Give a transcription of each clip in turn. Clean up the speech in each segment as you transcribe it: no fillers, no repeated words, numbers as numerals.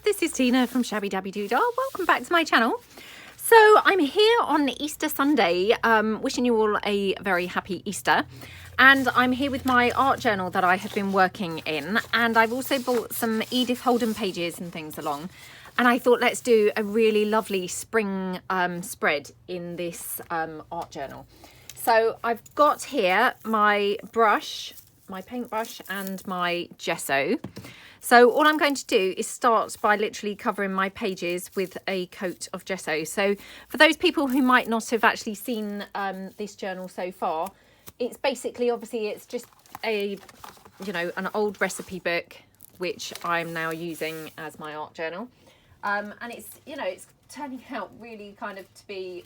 this is Tina from Shabbydabbydoodah. Welcome back to my channel. So I'm here on Easter Sunday, wishing you all a very happy Easter. And I'm here with my art journal that I have been working in. And I've also bought some Edith Holden pages and things along. And I thought let's do a really lovely spring spread in this art journal. So I've got here my brush, my paintbrush and my gesso. So all I'm going to do is start by literally covering my pages with a coat of gesso. So for those people who might not have actually seen this journal so far, it's basically, obviously it's just a, you know, an old recipe book, which I'm now using as my art journal. And it's, you know, it's turning out really kind of to be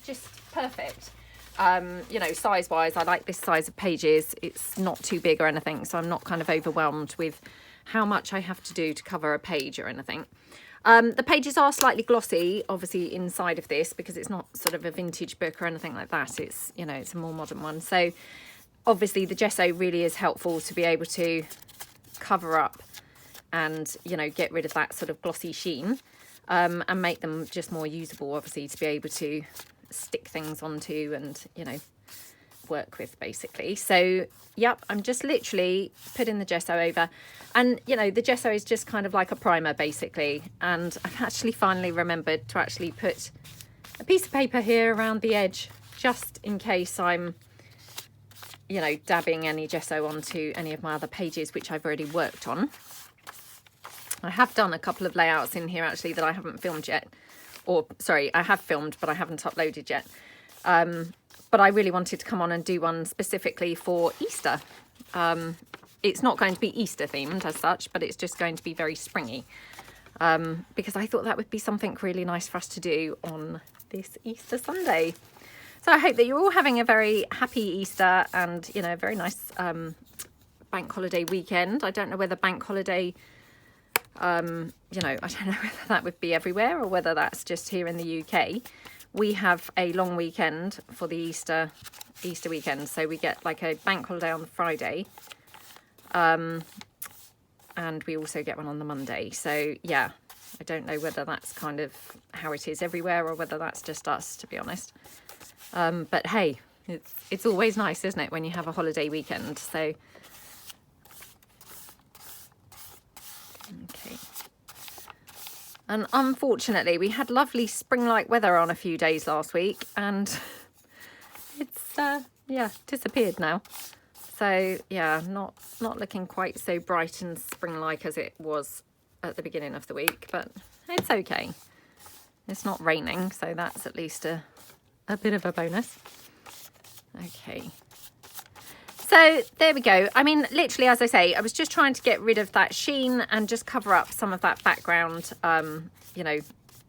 just perfect. You know, size wise, I like this size of pages. It's not too big or anything, so I'm not kind of overwhelmed with how much I have to do to cover a page or anything. The pages are slightly glossy, obviously, inside of this, because it's not sort of a vintage book or anything like that. It's, you know, it's a more modern one. So obviously the gesso really is helpful to be able to cover up and, you know, get rid of that sort of glossy sheen, and make them just more usable, obviously, to be able to stick things onto and, you know, work with, basically. So yep, I'm just literally putting the gesso over, and you know, the gesso is just kind of like a primer, basically. And I've actually finally remembered to actually put a piece of paper here around the edge, just in case I'm, you know, dabbing any gesso onto any of my other pages which I've already worked on. I have done a couple of layouts in here actually that I haven't filmed yet, or sorry, I have filmed but I haven't uploaded yet. But I really wanted to come on and do one specifically for Easter. It's not going to be Easter themed as such, but it's just going to be very springy. Because I thought that would be something really nice for us to do on this Easter Sunday. So I hope that you're all having a very happy Easter and, you know, a very nice bank holiday weekend. I don't know whether bank holiday, you know, I don't know whether that would be everywhere or whether that's just here in the UK. We have a long weekend for the Easter weekend, so we get like a bank holiday on the Friday, and we also get one on the Monday. So yeah, I don't know whether that's kind of how it is everywhere or whether that's just us, to be honest. But hey, it's always nice, isn't it, when you have a holiday weekend? So okay. And unfortunately, we had lovely spring-like weather on a few days last week, and it's, yeah, disappeared now. So, yeah, not looking quite so bright and spring-like as it was at the beginning of the week, but it's okay. It's not raining, so that's at least a bit of a bonus. Okay. So there we go. I mean, literally, as I say, I was just trying to get rid of that sheen and just cover up some of that background, you know,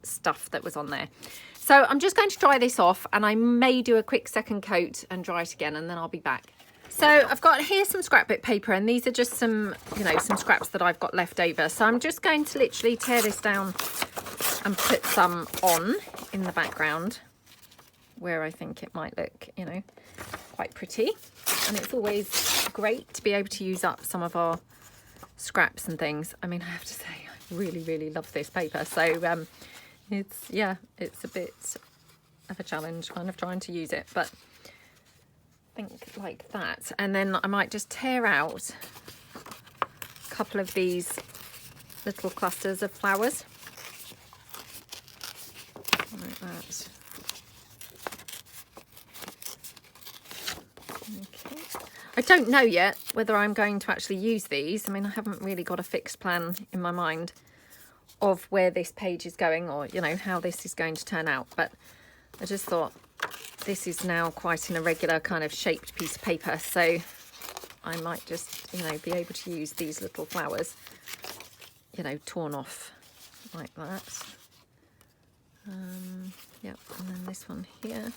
stuff that was on there. So I'm just going to dry this off, and I may do a quick second coat and dry it again, and then I'll be back. So I've got here some scrapbook paper, and these are just some, you know, some scraps that I've got left over. So I'm just going to literally tear this down and put some on in the background where I think it might look, you know, quite pretty. And it's always great to be able to use up some of our scraps and things. I mean, I have to say, I really, really love this paper. So it's, yeah, it's a bit of a challenge kind of trying to use it, but I think like that. And then I might just tear out a couple of these little clusters of flowers like that. Okay. I don't know yet whether I'm going to actually use these. I mean, I haven't really got a fixed plan in my mind of where this page is going, or, you know, how this is going to turn out. But I just thought this is now quite an irregular kind of shaped piece of paper. So I might just, you know, be able to use these little flowers, you know, torn off like that. Yep, and then this one here.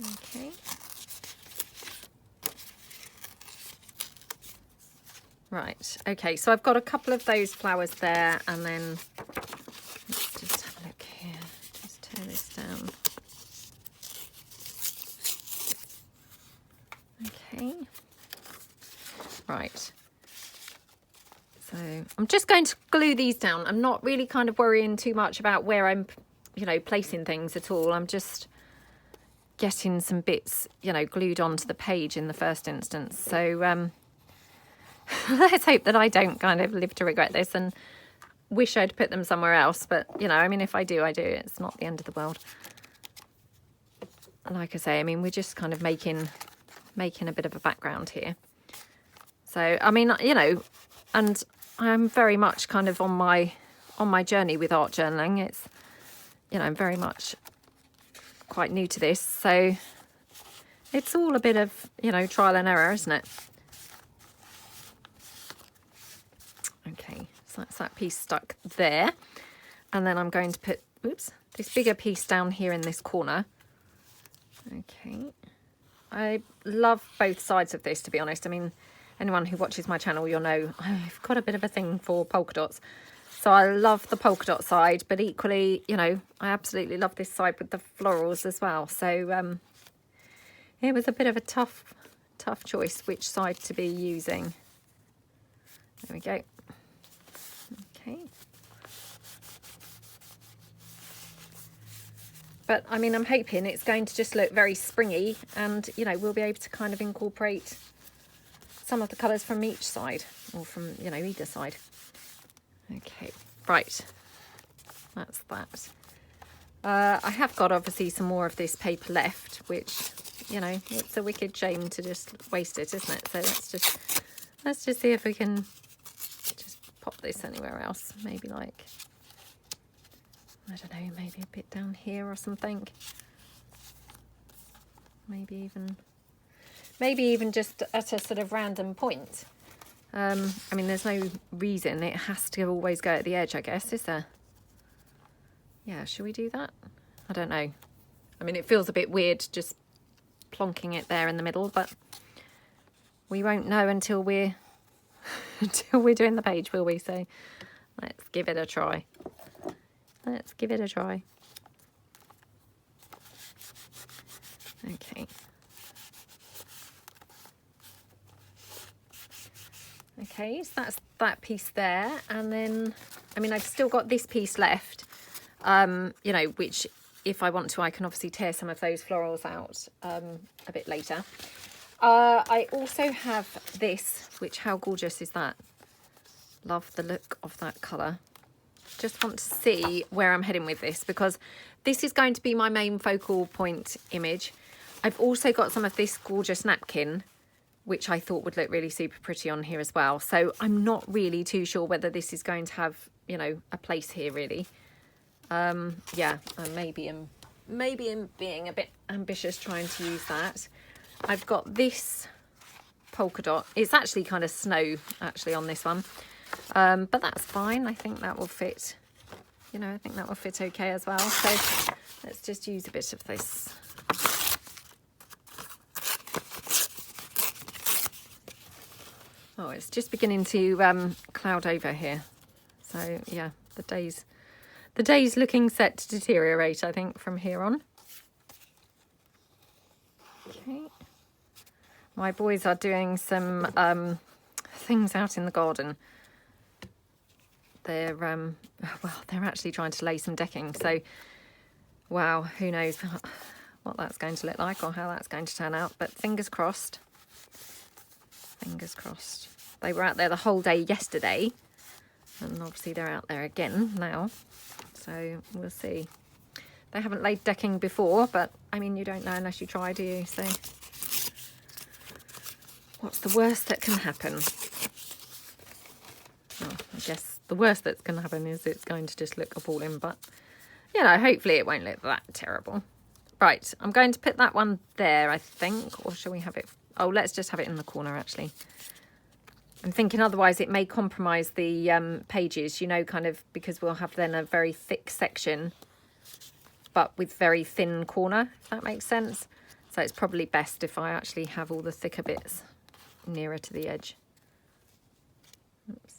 Okay. Right, okay, so I've got a couple of those flowers there, and then let's just have a look here. Just tear this down. Okay. Right. So I'm just going to glue these down. I'm not really kind of worrying too much about where I'm, you know, placing things at all. I'm just getting some bits, you know, glued onto the page in the first instance. So let's hope that I don't kind of live to regret this and wish I'd put them somewhere else. But, you know, I mean, if I do, I do. It's not the end of the world. Like I say, I mean, we're just kind of making a bit of a background here. So, I mean, you know, and I'm very much kind of on my journey with art journaling. It's, you know, I'm very much quite new to this. So it's all a bit of, you know, trial and error, isn't it? Okay, so that's that piece stuck there. And then I'm going to put, oops, this bigger piece down here in this corner. Okay. I love both sides of this, to be honest. I mean, anyone who watches my channel, you'll know I've got a bit of a thing for polka dots. So I love the polka dot side, but equally, you know, I absolutely love this side with the florals as well. So it was a bit of a tough choice which side to be using. There we go. Okay. But I mean, I'm hoping it's going to just look very springy, and, you know, we'll be able to kind of incorporate some of the colours from each side, or from, you know, either side. Okay, right, that's that. I have got obviously some more of this paper left, which, you know, it's a wicked shame to just waste it, isn't it? So let's just see if we can just pop this anywhere else. Maybe like, I don't know, maybe a bit down here or something. Maybe even just at a sort of random point. I mean, there's no reason it has to always go at the edge, I guess, is there? Yeah, should we do that? I don't know. I mean, it feels a bit weird just plonking it there in the middle, but we won't know until we're doing the page, will we? So let's give it a try. Let's give it a try. Okay. Okay, so that's that piece there. And then, I mean, I've still got this piece left, you know, which if I want to, I can obviously tear some of those florals out a bit later. I also have this, which, how gorgeous is that? Love the look of that colour. Just want to see where I'm heading with this, because this is going to be my main focal point image. I've also got some of this gorgeous napkin, which I thought would look really super pretty on here as well. So I'm not really too sure whether this is going to have, you know, a place here really. Yeah, maybe I'm being a bit ambitious trying to use that. I've got this polka dot. It's actually kind of snow actually on this one. But that's fine. I think that will fit, you know, I think that will fit okay as well. So let's just use a bit of this. Oh, it's just beginning to cloud over here. So yeah, the day's looking set to deteriorate, I think, from here on. Okay. My boys are doing some things out in the garden. They're well, they're actually trying to lay some decking. So wow, who knows what that's going to look like or how that's going to turn out, but fingers crossed. Fingers crossed. They were out there the whole day yesterday, and obviously they're out there again now, so we'll see. They haven't laid decking before, but I mean, you don't know unless you try, do you? So what's the worst that can happen? Well, I guess the worst that's going to happen is it's going to just look appalling, but, you know, hopefully it won't look that terrible. Right, I'm going to put that one there, I think, or shall we have it? Oh, let's just have it in the corner, actually. I'm thinking otherwise it may compromise the pages, you know, kind of, because we'll have then a very thick section, but with very thin corner, if that makes sense. So it's probably best if I actually have all the thicker bits nearer to the edge. Oops.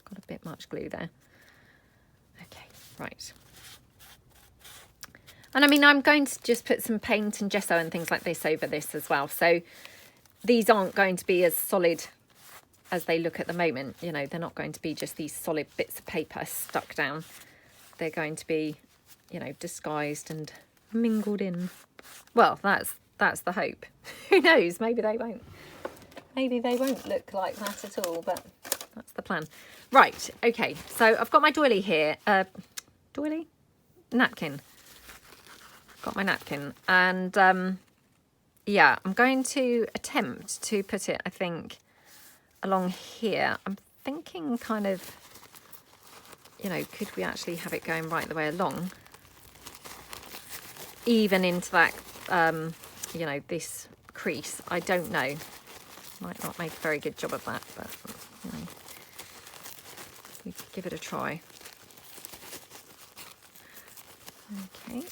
Got a bit much glue there. Okay, right. And I mean, I'm going to just put some paint and gesso and things like this over this as well. So these aren't going to be as solid as they look at the moment. You know, they're not going to be just these solid bits of paper stuck down. They're going to be, you know, disguised and mingled in. Well, that's the hope. Who knows? Maybe they won't. Maybe they won't look like that at all, but that's the plan. Right, okay, so I've got my doily here. Doily? Napkin. Got my napkin. And, yeah, I'm going to attempt to put it, I think, along here. I'm thinking kind of, you know, could we actually have it going right the way along? Even into that, you know, this crease. I don't know. Might not make a very good job of that, but, you know, we could give it a try. Okay.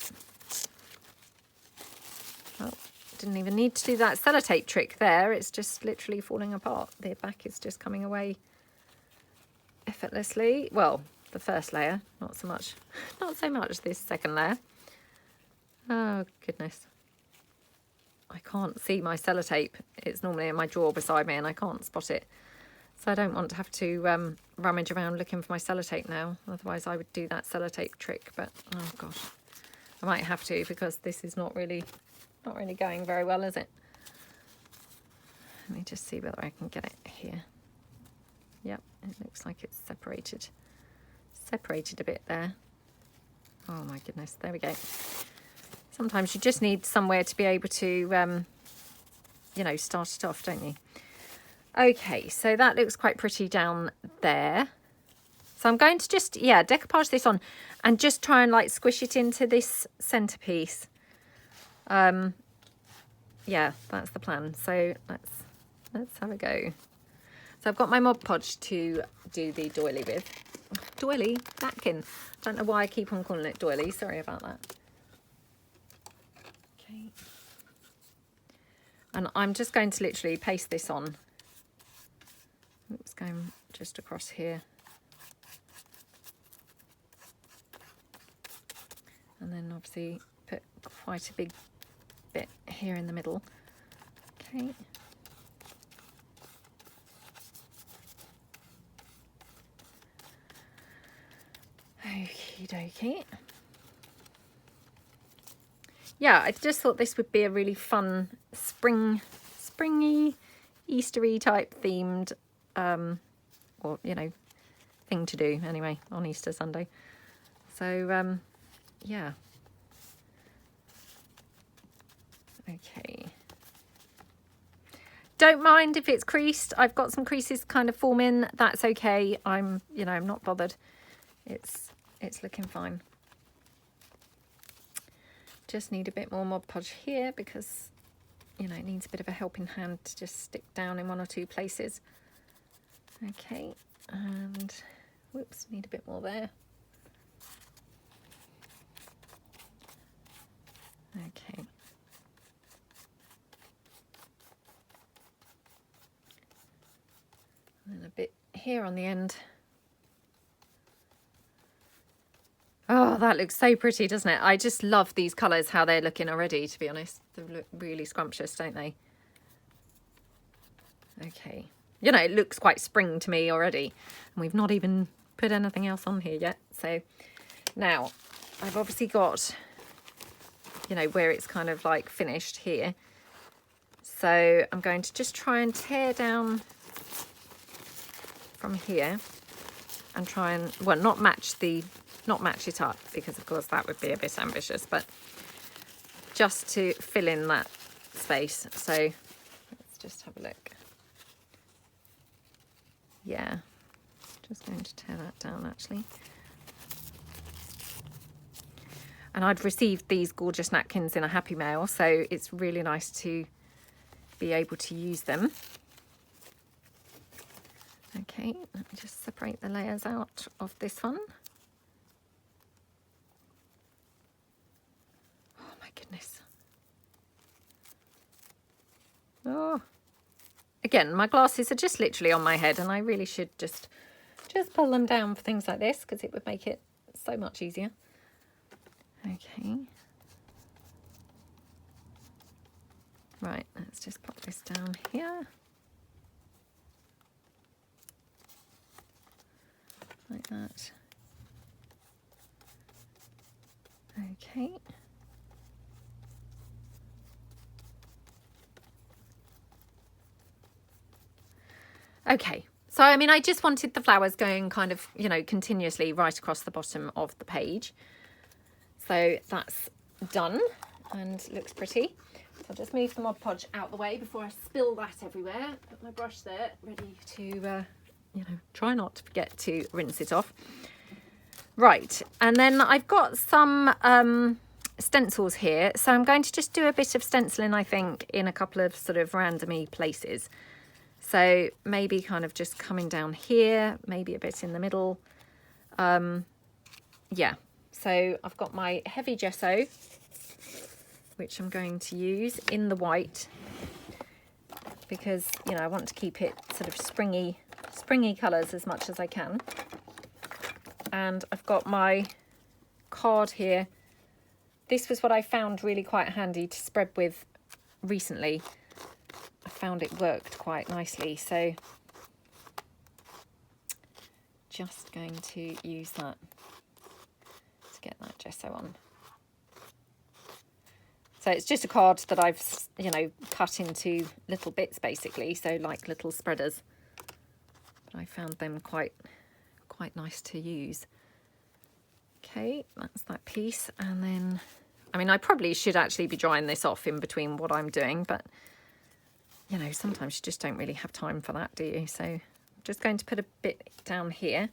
Well, didn't even need to do that sellotape trick there. It's just literally falling apart. The back is just coming away effortlessly. Well, the first layer, not so much this second layer. Oh, goodness. I can't see my sellotape. It's normally in my drawer beside me and I can't spot it. So I don't want to have to rummage around looking for my sellotape now. Otherwise I would do that sellotape trick, but oh gosh. I might have to because this is not really going very well, is it? Let me just see whether I can get it here. Yep, it looks like it's separated a bit there. Oh my goodness, there we go. Sometimes you just need somewhere to be able to, you know, start it off, don't you? Okay, so that looks quite pretty down there. So I'm going to just, yeah, decoupage this on and just try and like squish it into this centerpiece. Yeah, that's the plan. So let's have a go. So I've got my Mod Podge to do the doily with. Doily? Napkin. Don't know why I keep on calling it doily. Sorry about that. Okay. And I'm just going to literally paste this on. Oops, going just across here. And then obviously put quite a big bit here in the middle. Okay. Okie dokie. Yeah, I just thought this would be a really fun springy, Eastery type themed, or, you know, thing to do anyway on Easter Sunday. So, yeah. Okay. Don't mind if it's creased. I've got some creases kind of forming. That's okay. I'm not bothered. It's looking fine. Just need a bit more Mod Podge here because, you know, it needs a bit of a helping hand to just stick down in one or two places. Okay, and whoops, need a bit more there. Okay. And a bit here on the end. Oh, that looks so pretty, doesn't it? I just love these colours, how they're looking already, to be honest. They look really scrumptious, don't they? Okay. You know, it looks quite spring to me already. And we've not even put anything else on here yet. So now I've obviously got, you know, where it's kind of like finished here. So I'm going to just try and tear down from here and try and, well, not match it up, because of course that would be a bit ambitious, but just to fill in that space. So let's just have a look. Yeah, just going to tear that down actually. And I'd received these gorgeous napkins in a Happy Mail, so it's really nice to be able to use them. Okay, let me just separate the layers out of this one. Oh my goodness. Oh, again, my glasses are just literally on my head, and I really should just pull them down for things like this, because it would make it so much easier. Okay. Right, let's just pop this down here. that. Okay. Okay, so I mean, I just wanted the flowers going kind of, you know, continuously right across the bottom of the page. So that's done and looks pretty. So I'll just move the Mod Podge out the way before I spill that everywhere. Put my brush there, ready to, you know, try not to forget to rinse it off. Right, and then I've got some stencils here. So I'm going to just do a bit of stenciling, I think, in a couple of sort of randomy places. So maybe kind of just coming down here, maybe a bit in the middle. Yeah, so I've got my heavy gesso, which I'm going to use in the white because, you know, I want to keep it sort of springy colours as much as I can. And I've got my card here. This was what I found really quite handy to spread with recently. I found it worked quite nicely, so just going to use that to get that gesso on. So it's just a card that I've, you know, cut into little bits basically, so like little spreaders. But I found them quite nice to use. Okay, that's that piece. And then, I mean, I probably should actually be drying this off in between what I'm doing, but you know, sometimes you just don't really have time for that, do you? So I'm just going to put a bit down here.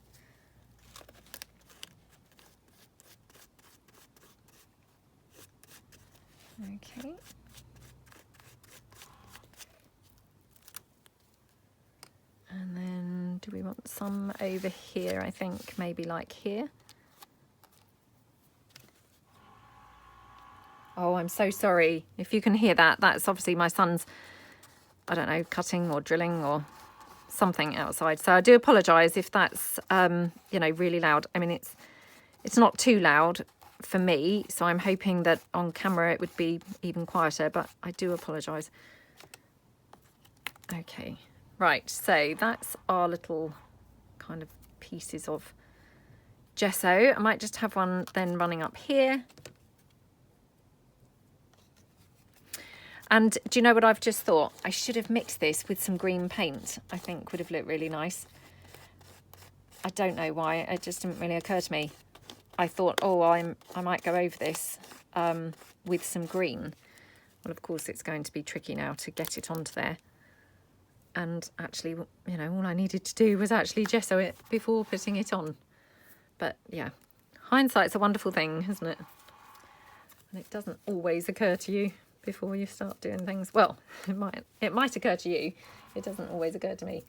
Okay. And then do we want some over here? I think maybe like here. Oh, I'm so sorry. If you can hear that, that's obviously my son's, I don't know, cutting or drilling or something outside. So I do apologise if that's, you know, really loud. I mean, it's not too loud for me, so I'm hoping that on camera it would be even quieter, but I do apologise. Okay, right, so that's our little kind of pieces of gesso. I might just have one then running up here. And do you know what I've just thought? I should have mixed this with some green paint. I think would have looked really nice. I don't know why, it just didn't really occur to me. I thought, oh, I might go over this with some green. Well, of course, it's going to be tricky now to get it onto there. And actually, you know, all I needed to do was actually gesso it before putting it on. But yeah, hindsight's a wonderful thing, isn't it? And it doesn't always occur to you before you start doing things. Well, it might occur to you. It doesn't always occur to me.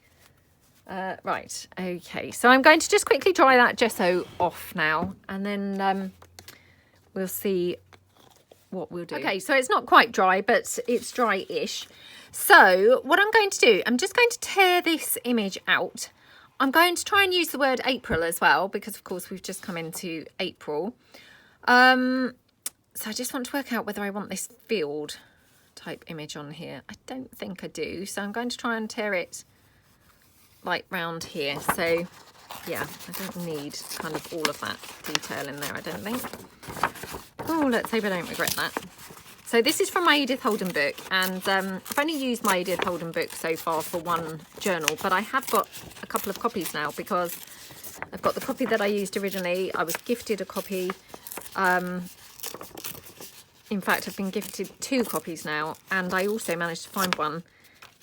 Right, okay, so I'm going to just quickly dry that gesso off now, and then we'll see what we'll do. Okay, so it's not quite dry, but it's dry-ish. So what I'm going to do, I'm just going to tear this image out. I'm going to try and use the word April as well, because of course we've just come into April. So I just want to work out whether I want this field type image on here. I don't think I do, so I'm going to try and tear it like round here. So yeah, I don't need kind of all of that detail in there, I don't think. Oh, let's hope I don't regret that. So this is from my Edith Holden book, and I've only used my Edith Holden book so far for one journal, but I have got a couple of copies now because I've got the copy that I used originally. I was gifted a copy. In fact, I've been gifted 2 copies now, and I also managed to find one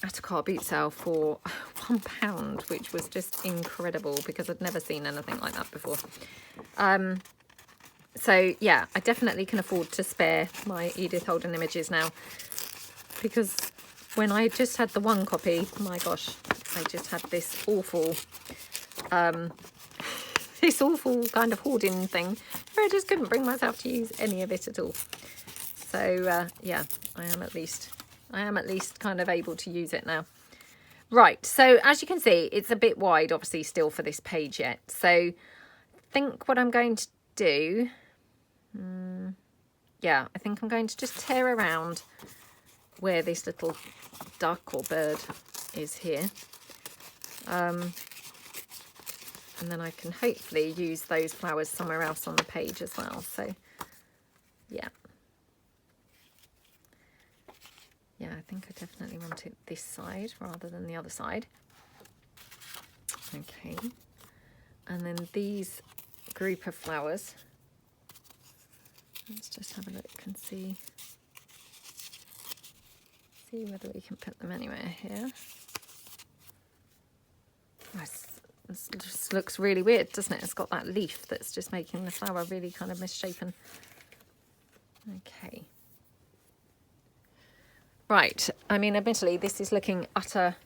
at a car boot sale for £1, which was just incredible because I'd never seen anything like that before. So yeah, I definitely can afford to spare my Edith Holden images now, because when I just had the one copy, my gosh, I just had this awful kind of hoarding thing where I just couldn't bring myself to use any of it at all. So yeah, I am at least kind of able to use it now. Right, so as you can see, it's a bit wide obviously still for this page yet. So I think what I'm going to do, yeah, I think I'm going to just tear around where this little duck or bird is here. and then I can hopefully use those flowers somewhere else on the page as well. So yeah. Yeah, I think I definitely want it this side rather than the other side. Okay. And then these group of flowers. Let's just have a look and see whether we can put them anywhere here. This just looks really weird, doesn't it? It's got that leaf that's just making the flower really kind of misshapen. Okay. Right, I mean, admittedly, this is looking utter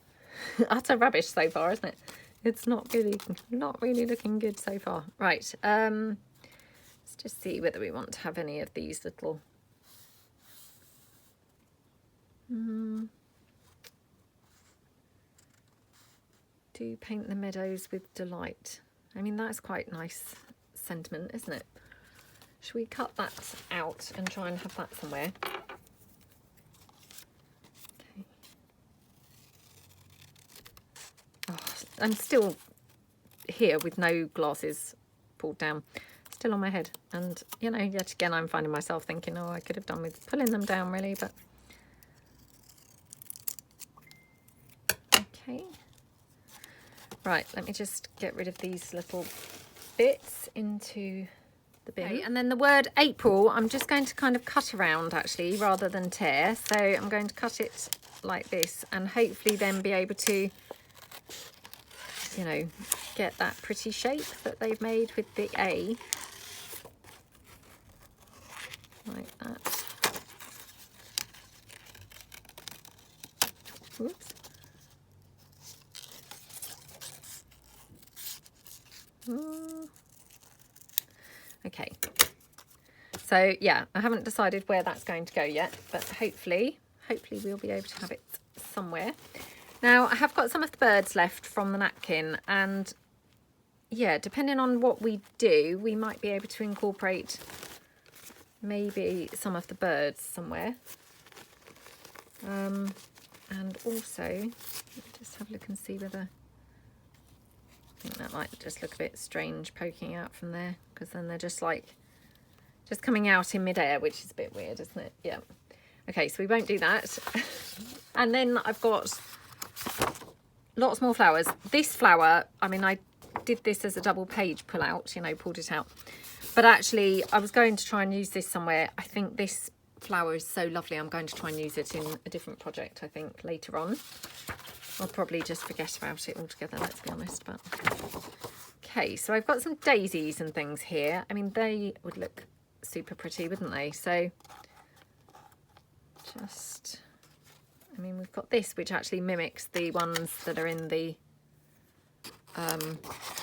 rubbish so far, isn't it? It's not really looking good so far. Right, let's just see whether we want to have any of these little... Do paint the meadows with delight. I mean, that's quite nice sentiment, isn't it? Should we cut that out and try and have that somewhere? Okay. Oh, I'm still here with no glasses pulled down, still on my head. And, you know, yet again, I'm finding myself thinking, oh, I could have done with pulling them down really, but... Okay. Right, let me just get rid of these little bits into the bin. Okay, and then the word April, I'm just going to kind of cut around actually rather than tear. So I'm going to cut it like this and hopefully then be able to, you know, get that pretty shape that they've made with the A. Like that. Oops. Okay, so yeah, I haven't decided where that's going to go yet, but hopefully we'll be able to have it somewhere. Now I have got some of the birds left from the napkin, and yeah, depending on what we do, we might be able to incorporate maybe some of the birds somewhere. And also, let me just have a look and see whether... I think that might just look a bit strange poking out from there, because then they're just coming out in midair, which is a bit weird, isn't it? Yeah. Okay, so we won't do that. And then I've got lots more flowers. This flower, I mean, I did this as a double page pull out, you know, pulled it out. But actually, I was going to try and use this somewhere. I think this flower is so lovely. I'm going to try and use it in a different project, I think, later on. I'll probably just forget about it altogether, let's be honest. But okay, so I've got some daisies and things here. I mean, they would look super pretty, wouldn't they? So just, I mean, we've got this, which actually mimics the ones that are in the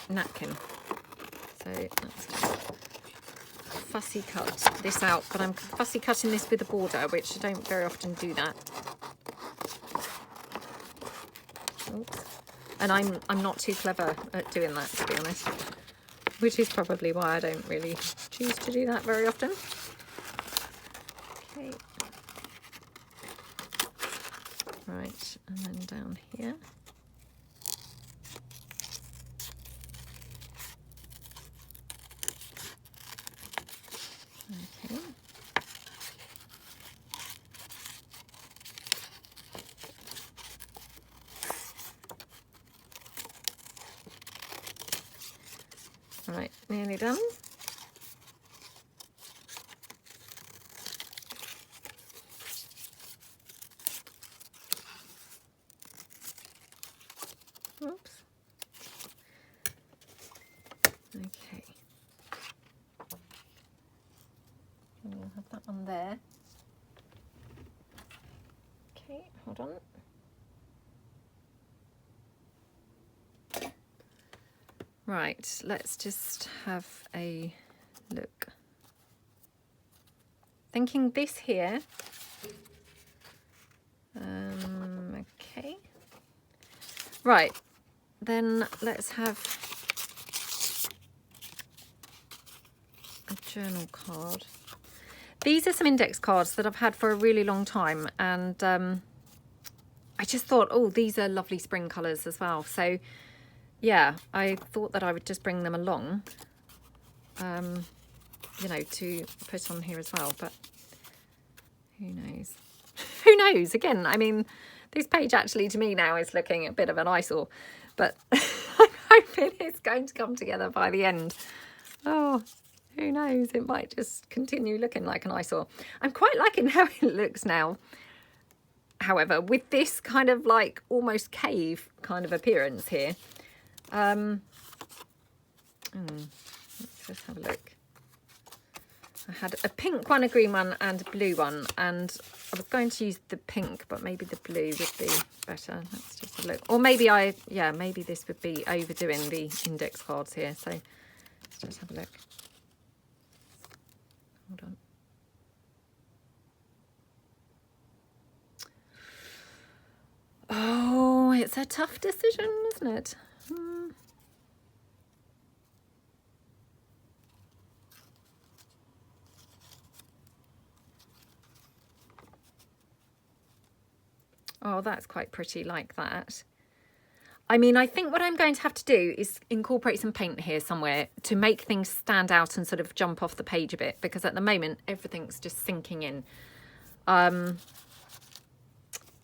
napkin. So let's just fussy cut this out. But I'm fussy cutting this with a border, which I don't very often do that. Oops. And I'm not too clever at doing that, to be honest, which is probably why I don't really choose to do that very often. Okay. Right, and then down here. Okay. Right, nearly done. Oops. Okay. And we'll have that one there. Okay, hold on. Right, let's just have a look. Thinking this here. Okay. Right, then let's have a journal card. These are some index cards that I've had for a really long time, and I just thought, oh, these are lovely spring colours as well. So yeah, I thought that I would just bring them along, you know, to put on here as well, but who knows? Who knows? Again, I mean, this page actually to me now is looking a bit of an eyesore, but I'm hoping it's going to come together by the end. Oh, who knows? It might just continue looking like an eyesore. I'm quite liking how it looks now, however, with this kind of like almost cave kind of appearance here. Let's just have a look. I had a pink one, a green one and a blue one, and I was going to use the pink, but maybe the blue would be better. Let's just have a look. Or maybe maybe this would be overdoing the index cards here. So let's just have a look. Hold on. Oh, it's a tough decision, isn't it? Oh, that's quite pretty like that. I mean, I think what I'm going to have to do is incorporate some paint here somewhere to make things stand out and sort of jump off the page a bit, because at the moment everything's just sinking in.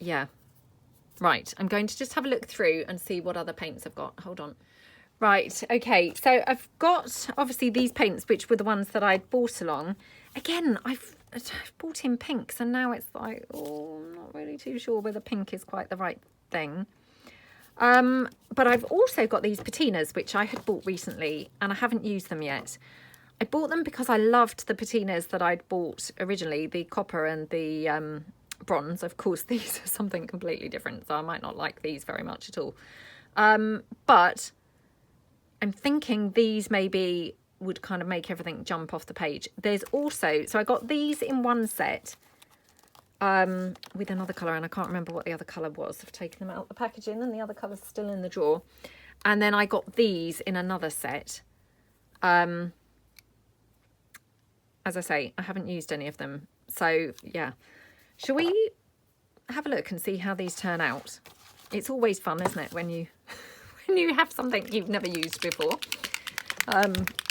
Yeah. Right, I'm going to just have a look through and see what other paints I've got. Hold on. Right, okay, so I've got obviously these paints, which were the ones that I bought along. Again, I've bought in pinks, and now it's like, oh, I'm not really too sure whether pink is quite the right thing. But I've also got these patinas, which I had bought recently, and I haven't used them yet. I bought them because I loved the patinas that I'd bought originally, the copper and the bronze. Of course, these are something completely different, so I might not like these very much at all. But I'm thinking these maybe would kind of make everything jump off the page. There's also, so I got these in one set with another colour, and I can't remember what the other colour was. I've taken them out of the packaging and the other colour's still in the drawer. And then I got these in another set. As I say, I haven't used any of them. So yeah, shall we have a look and see how these turn out? It's always fun, isn't it, when you when you have something you've never used before.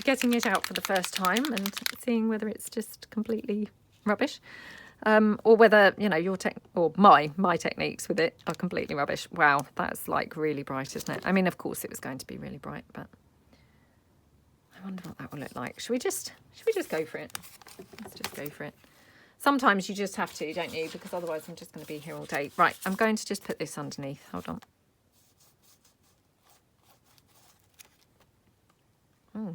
Getting it out for the first time and seeing whether it's just completely rubbish, or whether, you know, your my techniques with it are completely rubbish. Wow, that's like really bright, isn't it? I mean, of course it was going to be really bright, but I wonder what that will look like. Should we just go for it? Let's just go for it. Sometimes you just have to, don't you? Because otherwise I'm just going to be here all day. Right, I'm going to just put this underneath. Hold on. Oh,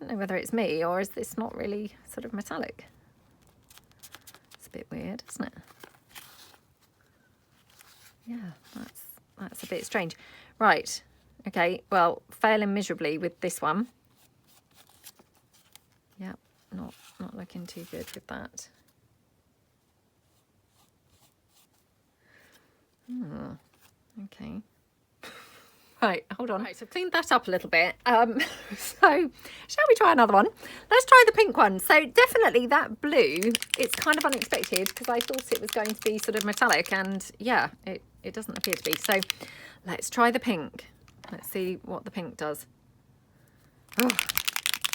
I don't know whether it's me or is this not really sort of metallic. It's a bit weird, isn't it? Yeah, that's a bit strange. Right, okay, well, failing miserably with this one. Yep, not looking too good with that. Okay. Right, hold on. Right, so I've cleaned that up a little bit. So shall we try another one? Let's try the pink one. So definitely that blue, it's kind of unexpected because I thought it was going to be sort of metallic, and yeah, it doesn't appear to be. So let's try the pink. Let's see what the pink does. Oh,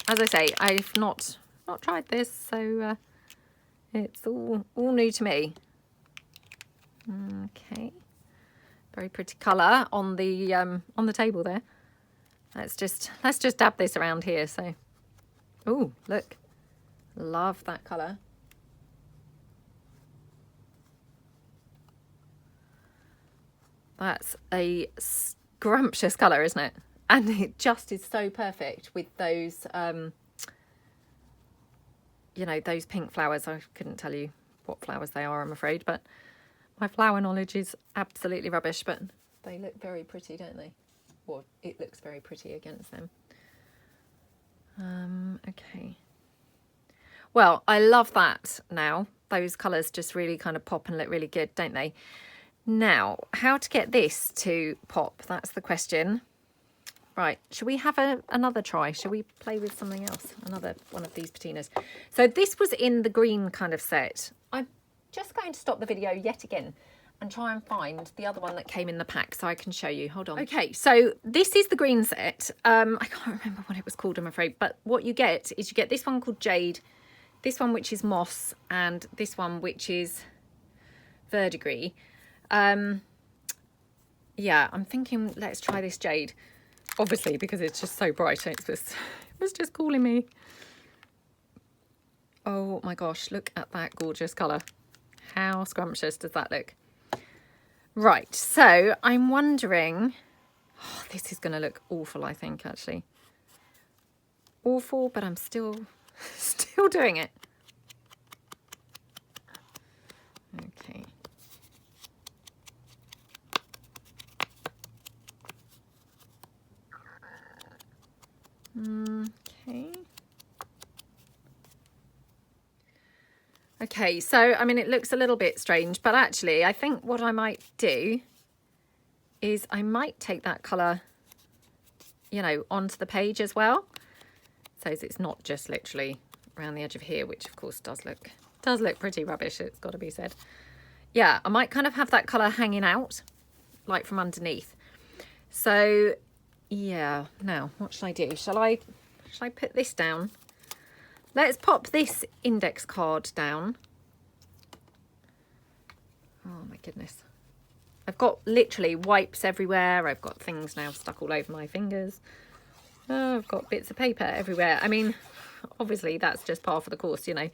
as I say, I've not tried this, so it's all new to me. Okay. Very pretty colour on the table there. Let's just dab this around here. So, oh, look, love that colour. That's a scrumptious colour, isn't it? And it just is so perfect with those, you know, those pink flowers. I couldn't tell you what flowers they are, I'm afraid, but my flower knowledge is absolutely rubbish, but they look very pretty, don't they? Or it looks very pretty against them. Okay. Well, I love that now. Those colours just really kind of pop and look really good, don't they? Now, how to get this to pop? That's the question. Right, shall we have another try? Shall we play with something else? Another one of these patinas. So this was in the green kind of set. I'm just going to stop the video yet again and try and find the other one that came in the pack so I can show you. Hold on. Okay, so this is the green set. I can't remember what it was called, I'm afraid, but what you get is you get this one called Jade, this one which is Moss, and this one which is Verdigris. Yeah, I'm thinking let's try this Jade, obviously, because it's just so bright. It was just calling me. Oh my gosh, look at that gorgeous colour. How scrumptious does that look? Right, so I'm wondering, oh, this is going to look awful, I think, actually. Awful, but I'm still doing it. Okay. Okay. Okay, so, I mean, it looks a little bit strange, but actually, I think what I might do is I might take that colour, you know, onto the page as well. So it's not just literally around the edge of here, which of course does look pretty rubbish, it's got to be said. Yeah, I might kind of have that colour hanging out, like from underneath. So, yeah, now, what shall I do? Shall I put this down? Let's pop this index card down. Oh my goodness. I've got literally wipes everywhere. I've got things now stuck all over my fingers. Oh, I've got bits of paper everywhere. I mean, obviously that's just par for the course, you know.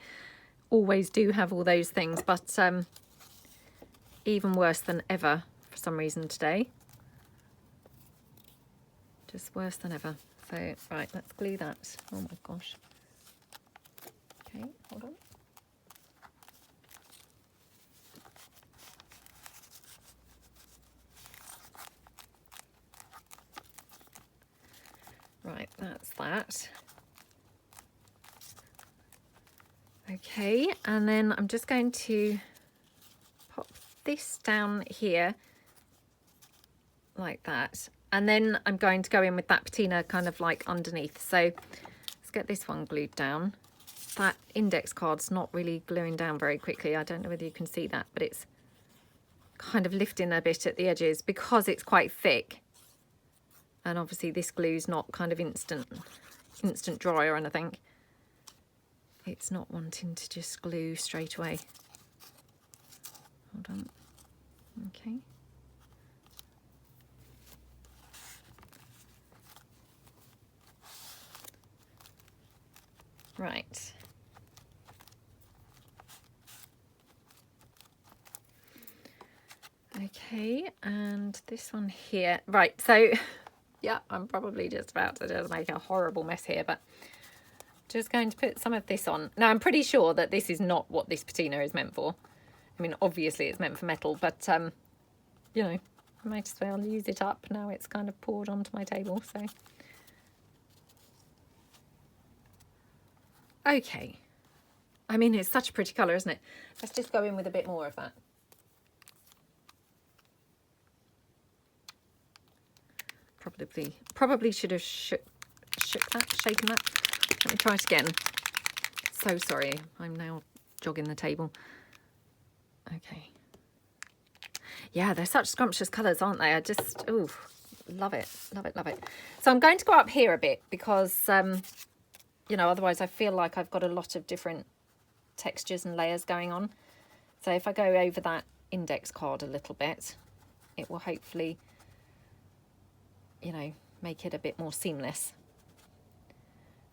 Always do have all those things, but even worse than ever for some reason today. Just worse than ever. So, right, let's glue that. Oh my gosh. Okay, hold on. Right, that's that. Okay, and then I'm just going to pop this down here like that. And then I'm going to go in with that patina kind of like underneath. So let's get this one glued down. That index card's not really gluing down very quickly. I don't know whether you can see that, but it's kind of lifting a bit at the edges because it's quite thick. And obviously this glue's not kind of instant dry or anything. It's not wanting to just glue straight away. Hold on. Okay. Right. Okay, and this one here. Right, so yeah, I'm probably just about to just make a horrible mess here, but just going to put some of this on. Now, I'm pretty sure that this is not what this patina is meant for. I mean, obviously it's meant for metal, but, you know, I might as well use it up. Now it's kind of poured onto my table, so. Okay. I mean, it's such a pretty colour, isn't it? Let's just go in with a bit more of that. Probably should have shaken that. Let me try it again. So sorry, I'm now jogging the table. Okay. Yeah, they're such scrumptious colours, aren't they? I just, ooh, love it, love it, love it. So I'm going to go up here a bit because, you know, otherwise I feel like I've got a lot of different textures and layers going on. So if I go over that index card a little bit, it will hopefully, you know, make it a bit more seamless.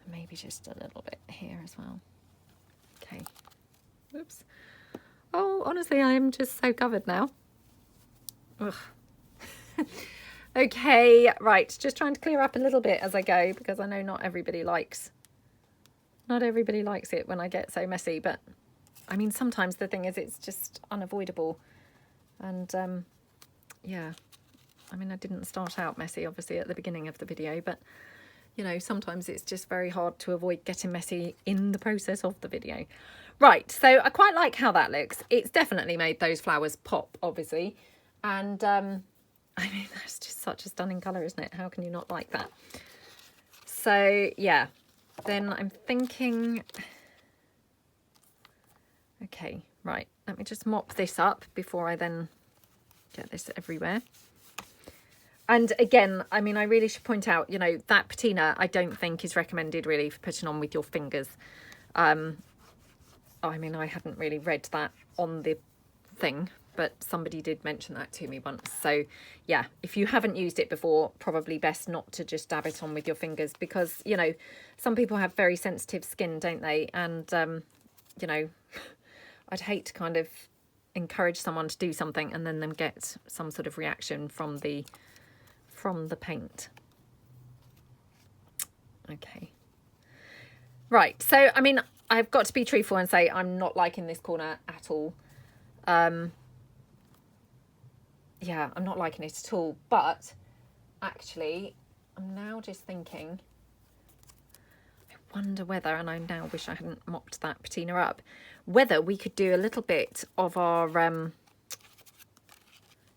Maybe just a little bit here as well. Okay. Oops. Oh, honestly, I am just so covered now. Ugh. Okay, right. Just trying to clear up a little bit as I go because I know not everybody likes it when I get so messy. But I mean, sometimes the thing is, it's just unavoidable. And yeah, I mean, I didn't start out messy, obviously, at the beginning of the video, but you know, sometimes it's just very hard to avoid getting messy in the process of the video. Right, so I quite like how that looks. It's definitely made those flowers pop, obviously. And, I mean, that's just such a stunning colour, isn't it? How can you not like that? So, yeah. Then I'm thinking... Okay, right. Let me just mop this up before I then get this everywhere. And again, I mean, I really should point out, you know, that patina I don't think is recommended really for putting on with your fingers. I mean, I hadn't really read that on the thing, but somebody did mention that to me once. So yeah, if you haven't used it before, probably best not to just dab it on with your fingers, because, you know, some people have very sensitive skin, don't they? And, you know, I'd hate to kind of encourage someone to do something and then them get some sort of reaction from the paint. Okay. Right, so, I mean, I've got to be truthful and say I'm not liking this corner at all. Yeah, I'm not liking it at all, but actually I'm now just thinking, I wonder whether, and I now wish I hadn't mopped that patina up, whether we could do a little bit of our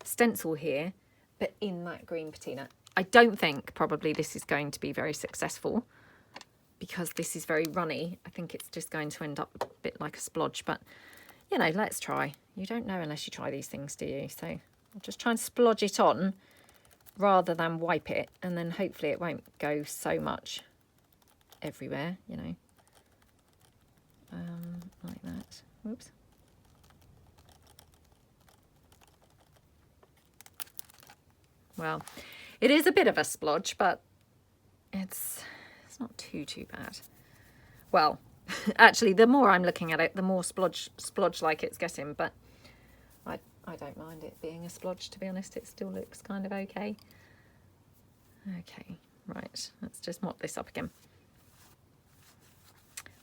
stencil here, but in that green patina. I don't think probably this is going to be very successful because this is very runny. I think it's just going to end up a bit like a splodge, but you know, let's try. You don't know unless you try these things, do you? So I'll just try and splodge it on rather than wipe it, and then hopefully it won't go so much everywhere, you know, like that. Whoops. Well, it is a bit of a splodge, but it's not too bad. Well, actually, the more I'm looking at it, the more splodge like it's getting, but I don't mind it being a splodge, to be honest. It still looks kind of okay. Okay, right, let's just mop this up again.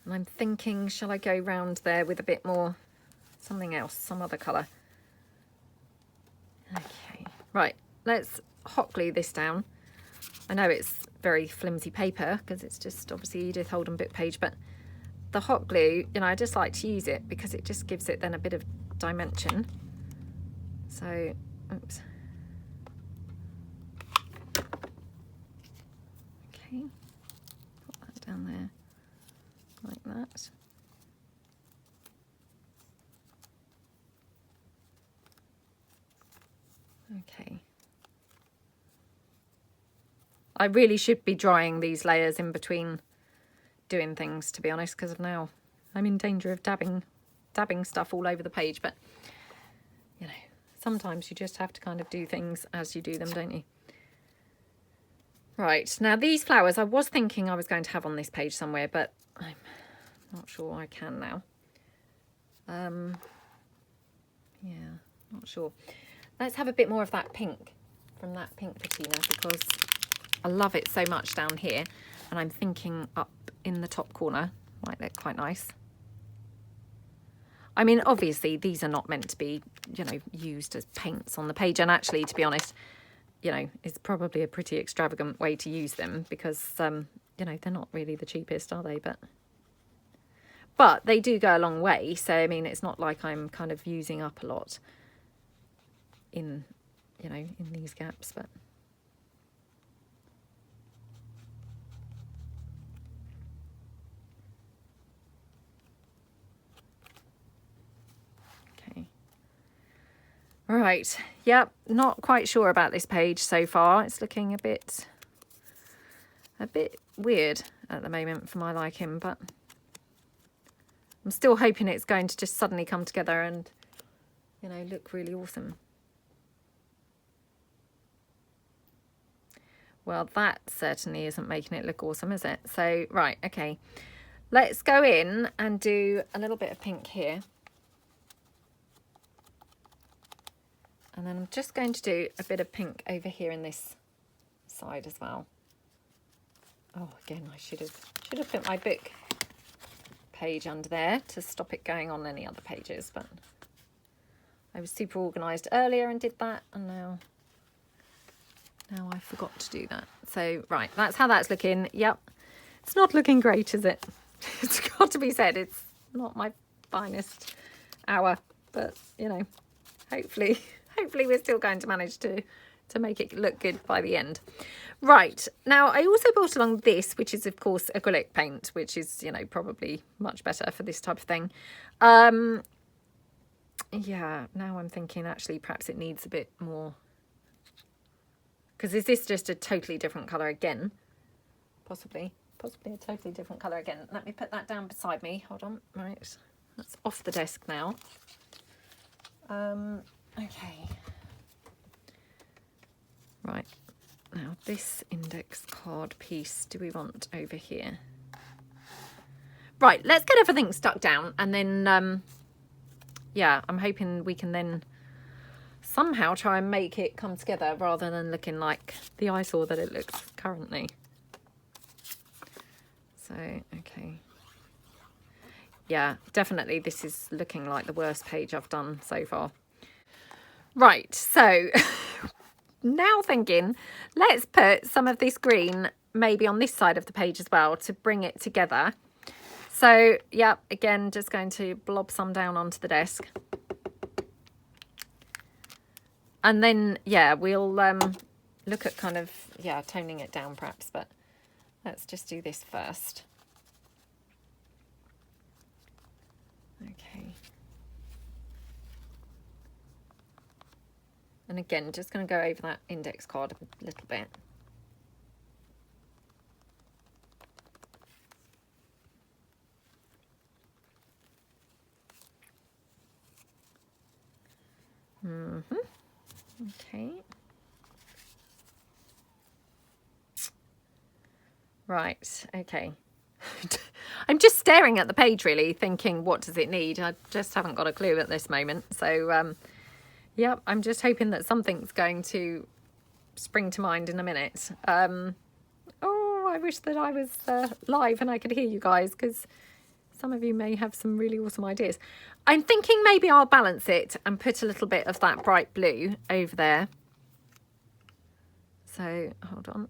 And I'm thinking, shall I go round there with a bit more, something else, some other colour? Okay, right, let's hot glue this down. I know it's very flimsy paper because it's just obviously Edith Holden book page, but the hot glue, you know, I just like to use it because it just gives it then a bit of dimension. So, oops. Okay, put that down there like that. Okay. I really should be drying these layers in between doing things, to be honest, because now I'm in danger of dabbing stuff all over the page, but you know, sometimes you just have to kind of do things as you do them, don't you? Right, now these flowers I was thinking I was going to have on this page somewhere, but I'm not sure I can now. Yeah, not sure. Let's have a bit more of that pink from that pink patina, because I love it so much down here, and I'm thinking up in the top corner might look quite nice. I mean, obviously these are not meant to be, you know, used as paints on the page, and actually, to be honest, you know, it's probably a pretty extravagant way to use them because, you know, they're not really the cheapest, are they? But they do go a long way. So, I mean, it's not like I'm kind of using up a lot in, you know, in these gaps, but. Right, yep, not quite sure about this page so far. It's looking a bit weird at the moment for my liking, but I'm still hoping it's going to just suddenly come together and, you know, look really awesome. Well, that certainly isn't making it look awesome, is it? So, right, okay. Let's go in and do a little bit of pink here. And then I'm just going to do a bit of pink over here in this side as well. Oh, again, I should have put my book page under there to stop it going on any other pages, but I was super organised earlier and did that, and now I forgot to do that. So, right, that's how that's looking. Yep, it's not looking great, is it? It's got to be said, it's not my finest hour, but, you know, hopefully we're still going to manage to make it look good by the end. Right, now I also brought along this, which is of course acrylic paint, which is, you know, probably much better for this type of thing. Yeah, now I'm thinking actually perhaps it needs a bit more. Because is this just a totally different colour again? Possibly a totally different colour again. Let me put that down beside me. Hold on. Right, that's off the desk now. Okay. Right, now this index card piece do we want over here? Right, let's get everything stuck down and then, yeah, I'm hoping we can then somehow try and make it come together rather than looking like the eyesore that it looks currently. So, okay. Yeah, definitely this is looking like the worst page I've done so far. Right, so now thinking, let's put some of this green maybe on this side of the page as well to bring it together. So, yeah, again, just going to blob some down onto the desk. And then, yeah, we'll look at kind of, yeah, toning it down perhaps, but let's just do this first. Okay. And again, just going to go over that index card a little bit. Okay. Right, okay. I'm just staring at the page really, thinking, what does it need? I just haven't got a clue at this moment. So, yeah, I'm just hoping that something's going to spring to mind in a minute. Oh, I wish that I was live and I could hear you guys, because some of you may have some really awesome ideas. I'm thinking maybe I'll balance it and put a little bit of that bright blue over there. So, hold on.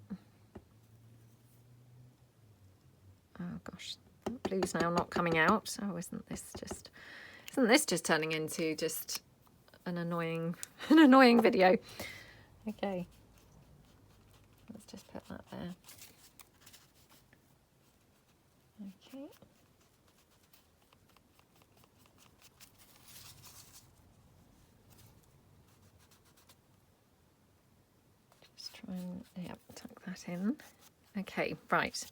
Oh gosh, blue's now not coming out. Oh, isn't this just turning into just an annoying video? Okay, let's just put that there. Okay. Just try and, yeah, tuck that in. Okay, right.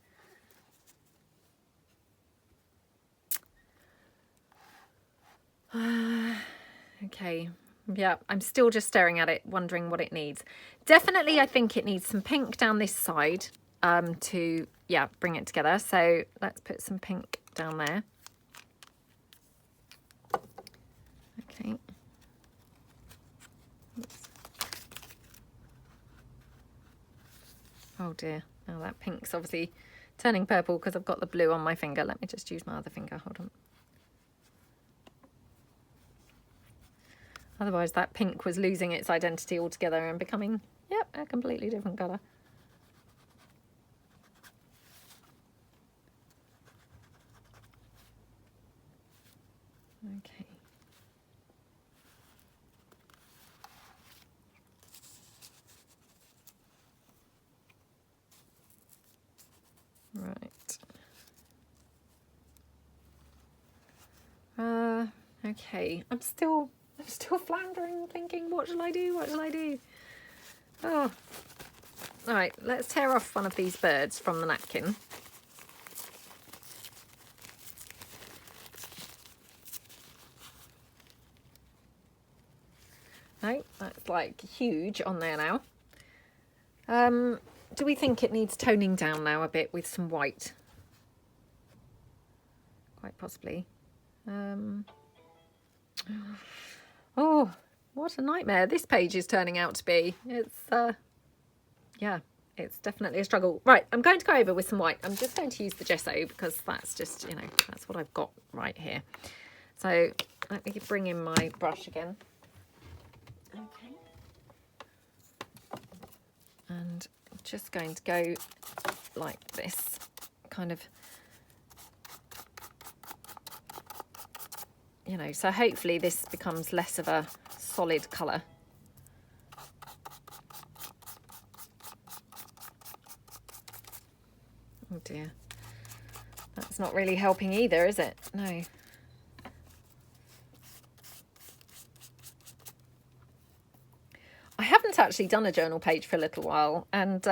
Okay, yeah, I'm still just staring at it, wondering what it needs. Definitely, I think it needs some pink down this side to, yeah, bring it together. So let's put some pink down there. Okay. Oops. Oh dear, now that pink's obviously turning purple because I've got the blue on my finger. Let me just use my other finger, hold on. Otherwise that pink was losing its identity altogether and becoming, yep, a completely different colour. Okay. Right. Okay, I'm still floundering, thinking, what shall I do? What shall I do? Oh, all right. Let's tear off one of these birds from the napkin. No, that's like huge on there now. Do we think it needs toning down now a bit with some white? Quite possibly. Oh, what a nightmare this page is turning out to be. It's, yeah, it's definitely a struggle. Right, I'm going to go over with some white. I'm just going to use the gesso because that's just, you know, that's what I've got right here. So let me bring in my brush again. Okay. And I'm just going to go like this, kind of, you know, so hopefully this becomes less of a solid colour. Oh dear, that's not really helping either, is it? No. actually done a journal page for a little while, and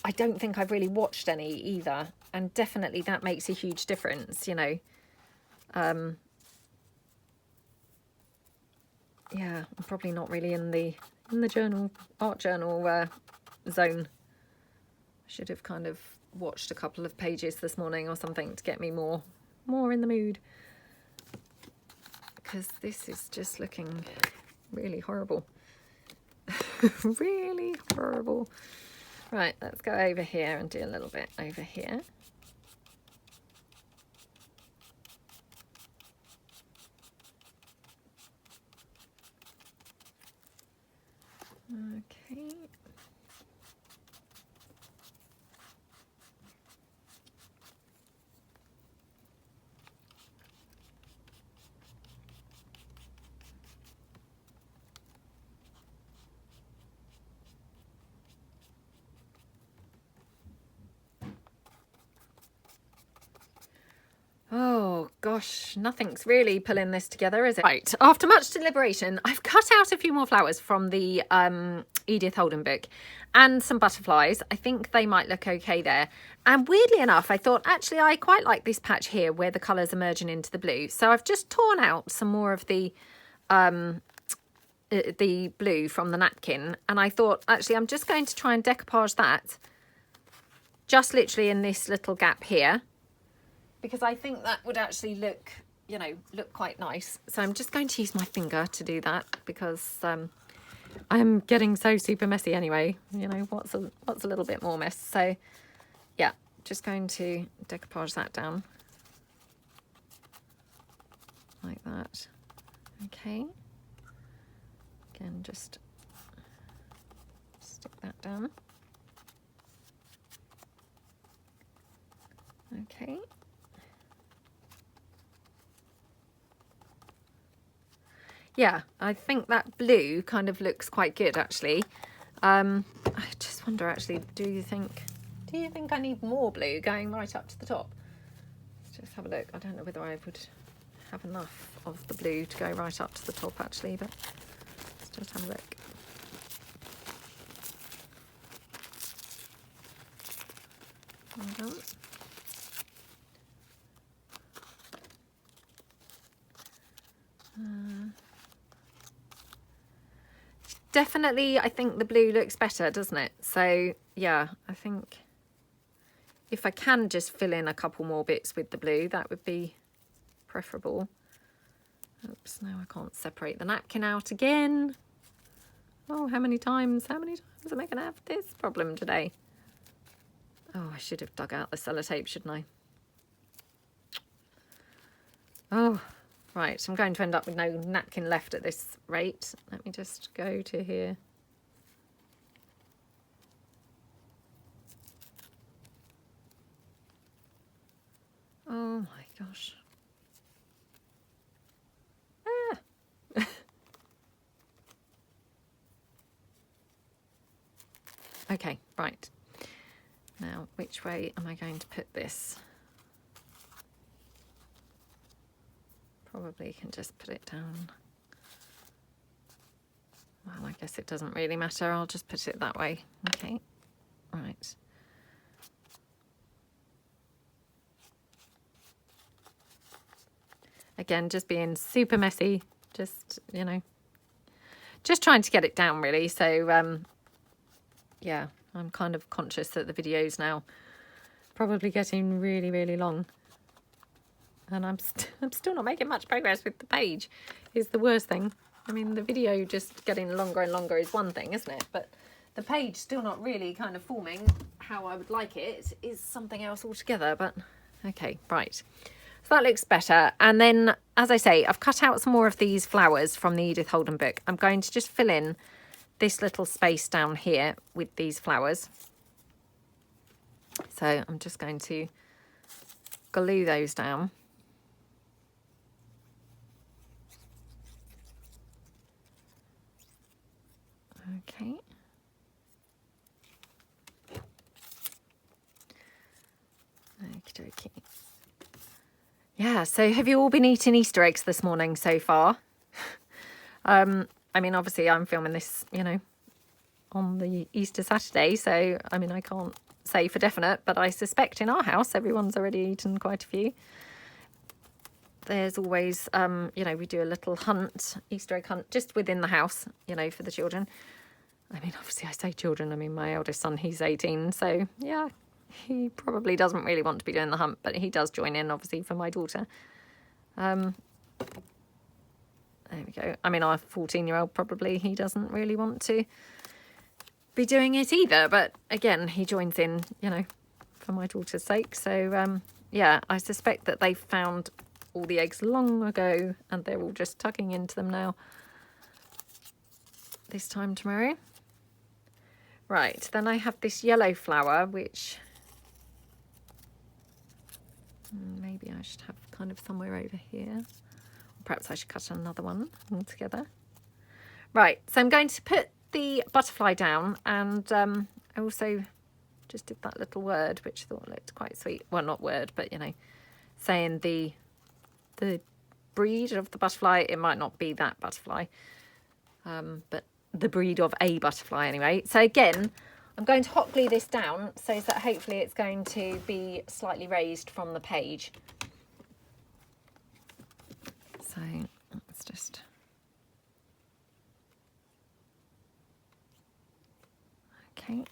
I don't think I've really watched any either, and definitely that makes a huge difference, you know. Yeah, I'm probably not really in the journal, art journal zone. I should have kind of watched a couple of pages this morning or something to get me more in the mood, because this is just looking really horrible. Really horrible. Right, let's go over here and do a little bit over here. Okay. Oh gosh, nothing's really pulling this together, is it? Right, after much deliberation, I've cut out a few more flowers from the Edith Holden book and some butterflies. I think they might look okay there. And weirdly enough, I thought, actually, I quite like this patch here where the colours are merging into the blue. So I've just torn out some more of the blue from the napkin. And I thought, actually, I'm just going to try and decoupage that just literally in this little gap here, because I think that would actually look, you know, look quite nice. So I'm just going to use my finger to do that, because I'm getting so super messy anyway. You know, what's a little bit more mess? So yeah, just going to decoupage that down like that. Okay. Again, just stick that down. Okay. Yeah, I think that blue kind of looks quite good, actually. I just wonder, actually, do you think I need more blue going right up to the top? Let's just have a look. I don't know whether I would have enough of the blue to go right up to the top, actually, but let's just have a look. Hold on. Definitely, I think the blue looks better, doesn't it? So yeah, I think if I can just fill in a couple more bits with the blue, that would be preferable. Oops, now I can't separate the napkin out again. Oh, how many times am I going to have this problem today? Oh, I should have dug out the sellotape, shouldn't I? Oh. Right, I'm going to end up with no napkin left at this rate. Let me just go to here. Oh my gosh. Ah. Okay, right. Now, which way am I going to put this? Probably can just put it down. Well, I guess it doesn't really matter. I'll just put it that way. Okay, right. Again, just being super messy. Just, you know, just trying to get it down, really. So, yeah, I'm kind of conscious that the video's now probably getting really, really long. And I'm still not making much progress with the page, is the worst thing. I mean, the video just getting longer and longer is one thing, isn't it? But the page still not really kind of forming how I would like it is something else altogether. But okay, right. So that looks better. And then, as I say, I've cut out some more of these flowers from the Edith Holden book. I'm going to just fill in this little space down here with these flowers. So I'm just going to glue those down. Okay. Okie dokie. Yeah, so have you all been eating Easter eggs this morning so far? I mean, obviously I'm filming this, you know, on the Easter Saturday, so I mean, I can't say for definite, but I suspect in our house everyone's already eaten quite a few. There's always, you know, we do a little hunt, Easter egg hunt, just within the house, you know, for the children. I mean, obviously I say children, I mean, my eldest son, he's 18, so yeah, he probably doesn't really want to be doing the hunt, but he does join in, obviously, for my daughter. There we go. I mean, our 14-year-old probably, he doesn't really want to be doing it either, but again, he joins in, you know, for my daughter's sake. So yeah, I suspect that they found all the eggs long ago and they're all just tucking into them now this time tomorrow. Right, then I have this yellow flower, which maybe I should have kind of somewhere over here. Perhaps I should cut another one altogether. Right, so I'm going to put the butterfly down, and I also just did that little word, which I thought looked quite sweet. Well, not word, but, you know, saying the breed of the butterfly. It might not be that butterfly, but the breed of a butterfly anyway. So again, I'm going to hot glue this down so that hopefully it's going to be slightly raised from the page. So let's just... Okay.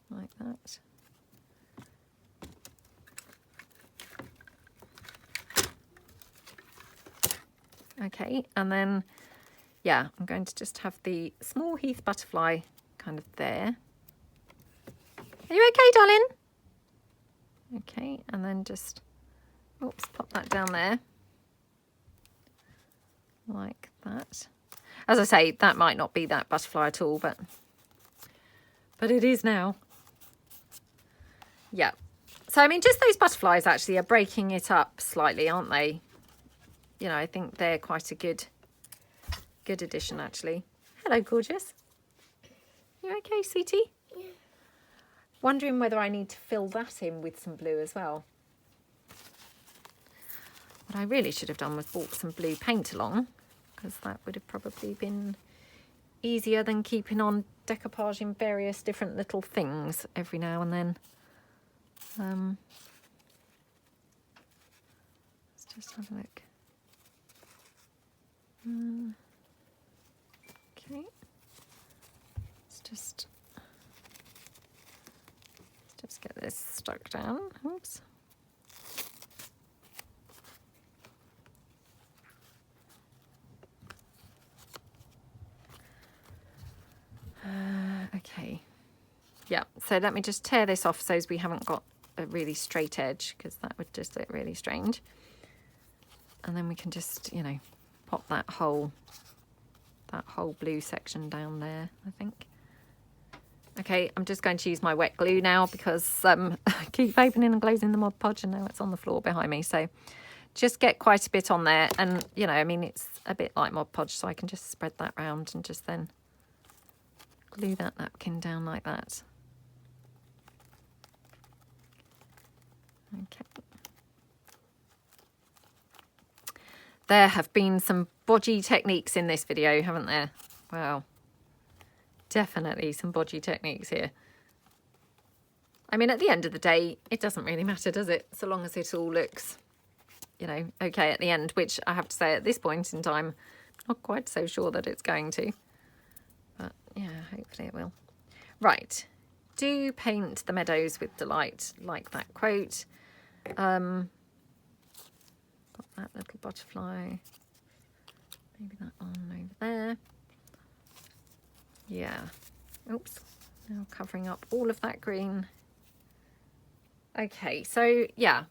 Like that. Okay, and then, yeah, I'm going to just have the small heath butterfly kind of there. Are you okay, darling? Okay, and then just, oops, pop that down there. Like that. As I say, that might not be that butterfly at all, but it is now. Yeah. So, I mean, just those butterflies actually are breaking it up slightly, aren't they? You know, I think they're quite a good addition, actually. Hello, gorgeous. You okay, sweetie? Yeah. Wondering whether I need to fill that in with some blue as well. What I really should have done was bought some blue paint along, because that would have probably been easier than keeping on decoupaging various different little things every now and then. Let's just have a look. Okay, let's just get this stuck down. Oops. Okay, yeah, so let me just tear this off so as we haven't got a really straight edge, because that would just look really strange. And then we can just, you know, pop that whole blue section down there, I think. Okay, I'm just going to use my wet glue now, because I keep opening and closing the Mod Podge and now it's on the floor behind me. So just get quite a bit on there, and, you know, I mean, it's a bit like Mod Podge, so I can just spread that round and just then glue that napkin down like that. Okay. There have been some bodgy techniques in this video, haven't there? Wow. Definitely some bodgy techniques here. I mean, at the end of the day, it doesn't really matter, does it? So long as it all looks, you know, okay at the end, which I have to say at this point in time, not quite so sure that it's going to. But yeah, hopefully it will. Right. Do paint the meadows with delight, like that quote. Got that little butterfly. Maybe that one over there. Yeah. Oops. Now covering up all of that green. Okay, so yeah.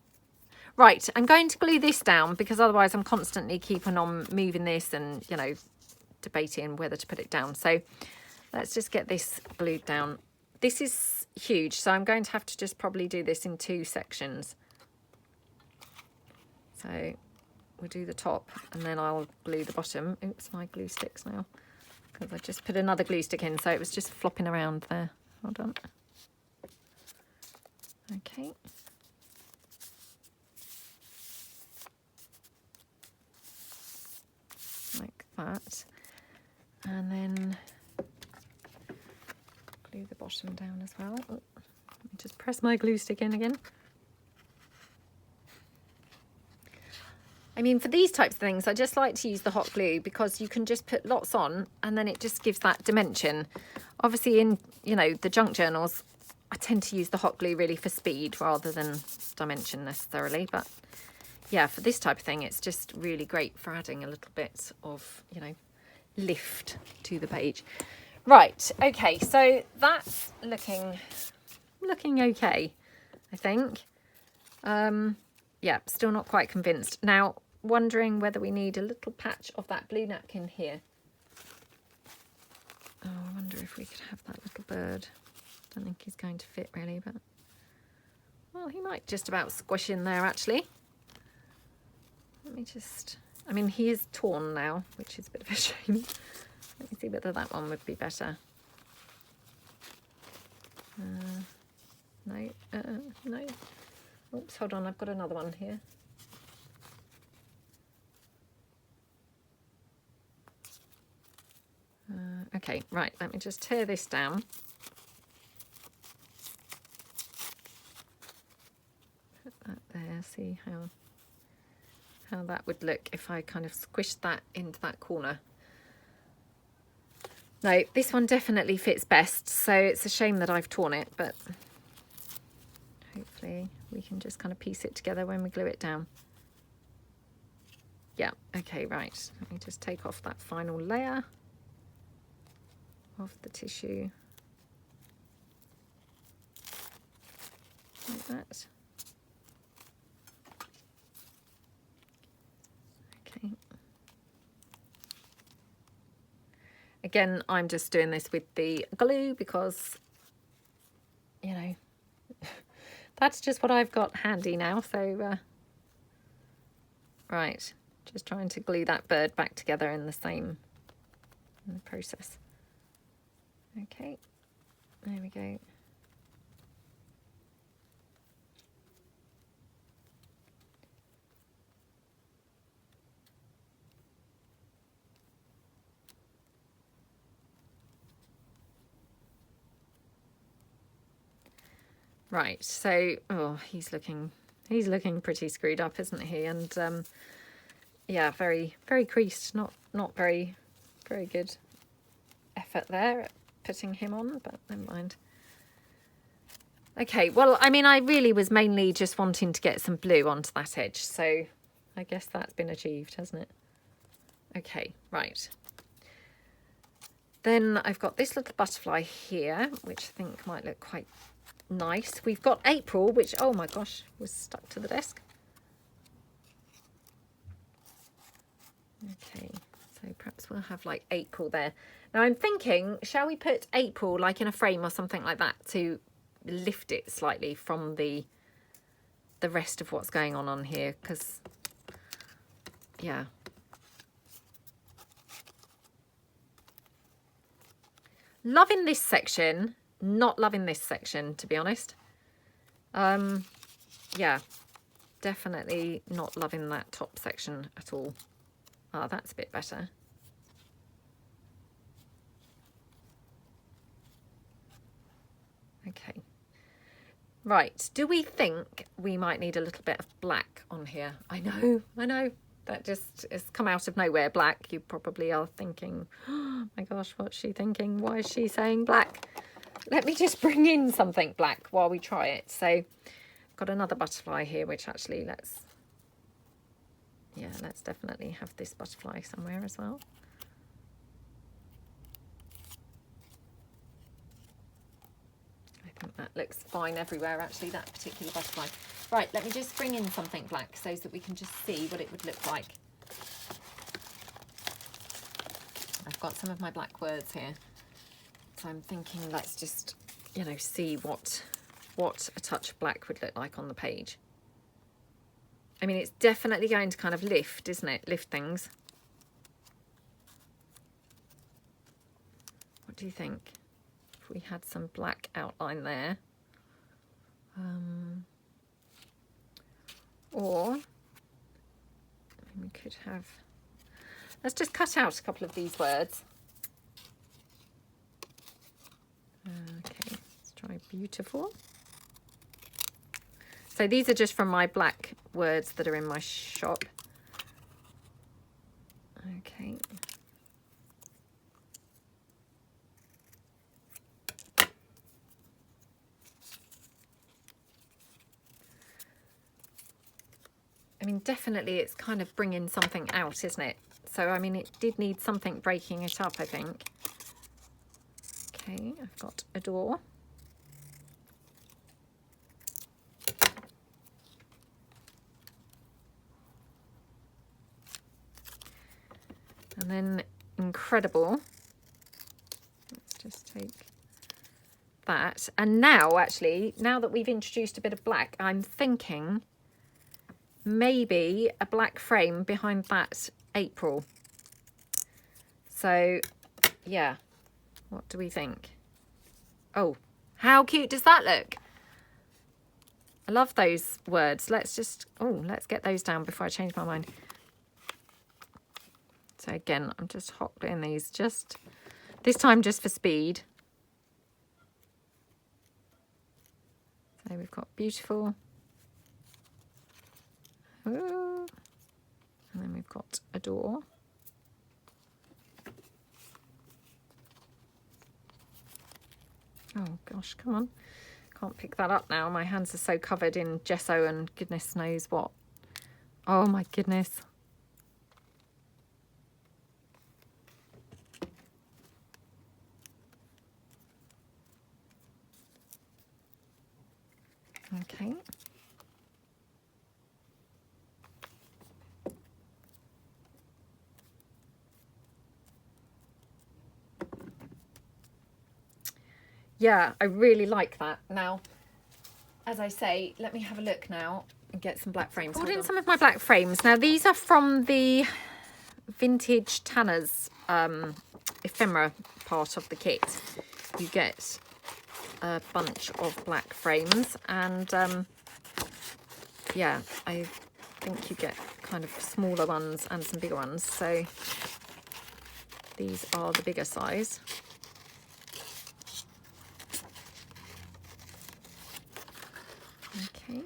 Right, I'm going to glue this down, because otherwise I'm constantly keeping on moving this and, you know, debating whether to put it down. So let's just get this glued down. This is huge, so I'm going to have to just probably do this in 2 sections. So we'll do the top and then I'll glue the bottom. Oops, my glue sticks now, because I just put another glue stick in, so it was just flopping around there. Hold on. Okay. that. And then glue the bottom down as well. Oh, let me just press my glue stick in again. I mean, for these types of things, I just like to use the hot glue because you can just put lots on and then it just gives that dimension. Obviously in, you know, the junk journals, I tend to use the hot glue really for speed rather than dimension necessarily. But yeah, for this type of thing, it's just really great for adding a little bit of, you know, lift to the page. Right, okay, so that's looking okay, I think. Yeah, still not quite convinced. Now, wondering whether we need a little patch of that blue napkin here. Oh, I wonder if we could have that little bird. Don't think he's going to fit really, but well, he might just about squish in there actually. Let me just, I mean, he is torn now, which is a bit of a shame. Let me see whether that one would be better. No, no. Oops, hold on, I've got another one here. Okay, right, let me just tear this down. Put that there, see how that would look if I kind of squished that into that corner. No, this one definitely fits best, so it's a shame that I've torn it, but hopefully we can just kind of piece it together when we glue it down. Yeah, okay, right. Let me just take off that final layer of the tissue. Like that. Okay. Again, I'm just doing this with the glue because, you know, that's just what I've got handy now. So, right, just trying to glue that bird back together in the process. Okay, there we go. Right, so oh, he's looking pretty screwed up, isn't he? And yeah, very creased. Not very good effort there at putting him on, but never mind. Okay, well, I mean, I really was mainly just wanting to get some blue onto that edge, so I guess that's been achieved, hasn't it? Okay, right. Then I've got this little butterfly here, which I think might look quite nice. We've got April, which, oh my gosh, was stuck to the desk. Okay, so perhaps we'll have like April there. Now I'm thinking, shall we put April like in a frame or something like that to lift it slightly from the rest of what's going on here? Because, yeah. Loving this section, not loving this section, to be honest. Yeah, definitely not loving that top section at all. Oh, that's a bit better. Okay. Right, do we think we might need a little bit of black on here? I know. That just has come out of nowhere, black. You probably are thinking, oh my gosh, what's she thinking? Why is she saying black? Let me just bring in something black while we try it. So I've got another butterfly here, which actually let's definitely have this butterfly somewhere as well. I think that looks fine everywhere, actually, that particular butterfly. Right, let me just bring in something black so that we can just see what it would look like. I've got some of my black words here. So I'm thinking let's just, you know, see what a touch of black would look like on the page. I mean, it's definitely going to kind of lift, isn't it? Lift things. What do you think? If we had some black outline there. Or we could have... Let's just cut out a couple of these words. Okay, let's try beautiful. So these are just from my black words that are in my shop. Okay. I mean, definitely it's kind of bringing something out, isn't it? So, I mean, it did need something breaking it up, I think. Okay, I've got a door. And then incredible. Let's just take that. And now, actually, now that we've introduced a bit of black, I'm thinking maybe a black frame behind that April. So, yeah. What do we think? Oh, how cute does that look? I love those words. Let's get those down before I change my mind. So again, I'm just hot gluing these, just this time just for speed. So we've got beautiful. Ooh. And then we've got adore. Oh gosh, come on. Can't pick that up now. My hands are so covered in gesso and goodness knows what. Oh my goodness. Okay. Yeah, I really like that. Now, as I say, let me have a look now and get some black frames. Pulled in some of my black frames. Now, these are from the Vintage Tanners ephemera part of the kit. You get a bunch of black frames, and yeah, I think you get kind of smaller ones and some bigger ones. So these are the bigger size. Okay.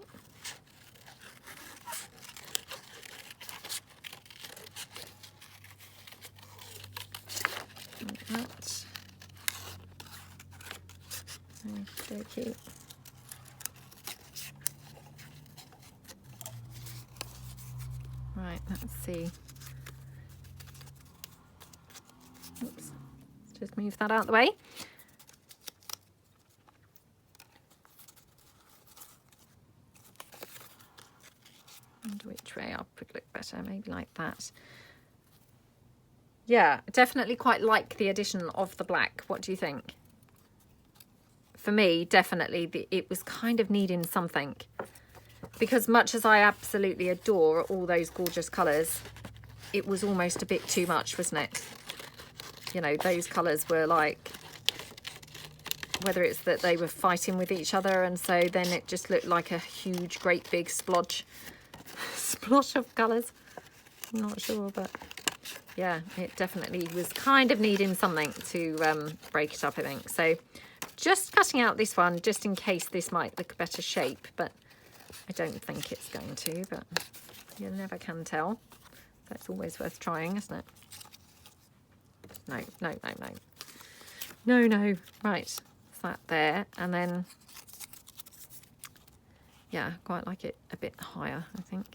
Like that. Okay. Right, let's see. Oops. Let's just move that out of the way. And which way up would look better? Maybe like that. Yeah, definitely quite like the addition of the black. What do you think? For me, definitely, it was kind of needing something. Because much as I absolutely adore all those gorgeous colours, it was almost a bit too much, wasn't it? You know, those colours were like, whether it's that they were fighting with each other, and so then it just looked like a huge, great big splotch of colours. I'm not sure, but yeah, it definitely was kind of needing something to break it up, I think. So just cutting out this one, just in case this might look a better shape, but I don't think it's going to, but you never can tell. So it's always worth trying, isn't it? No, no, no, no. No, no. Right, that there. And then, yeah, quite like it a bit higher, I think.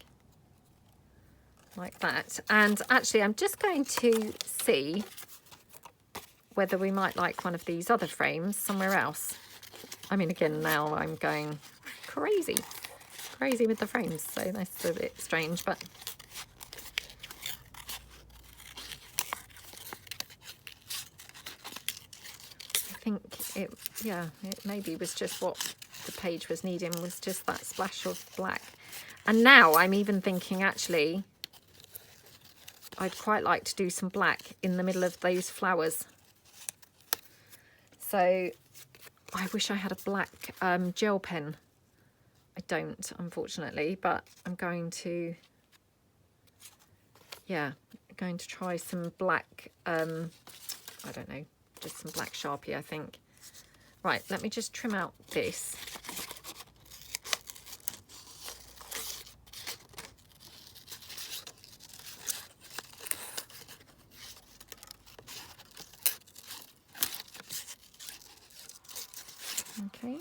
Like that. And actually, I'm just going to see whether we might like one of these other frames somewhere else. I mean, again, now I'm going crazy with the frames, so that's a bit strange, but I think it maybe was just what the page was needing, was just that splash of black. And now I'm even thinking, actually, I'd quite like to do some black in the middle of those flowers. So I wish I had a black gel pen. I don't, unfortunately, but I'm going to, yeah, going to try some black, I don't know, just some black Sharpie, I think. Right, let me just trim out this. Okay.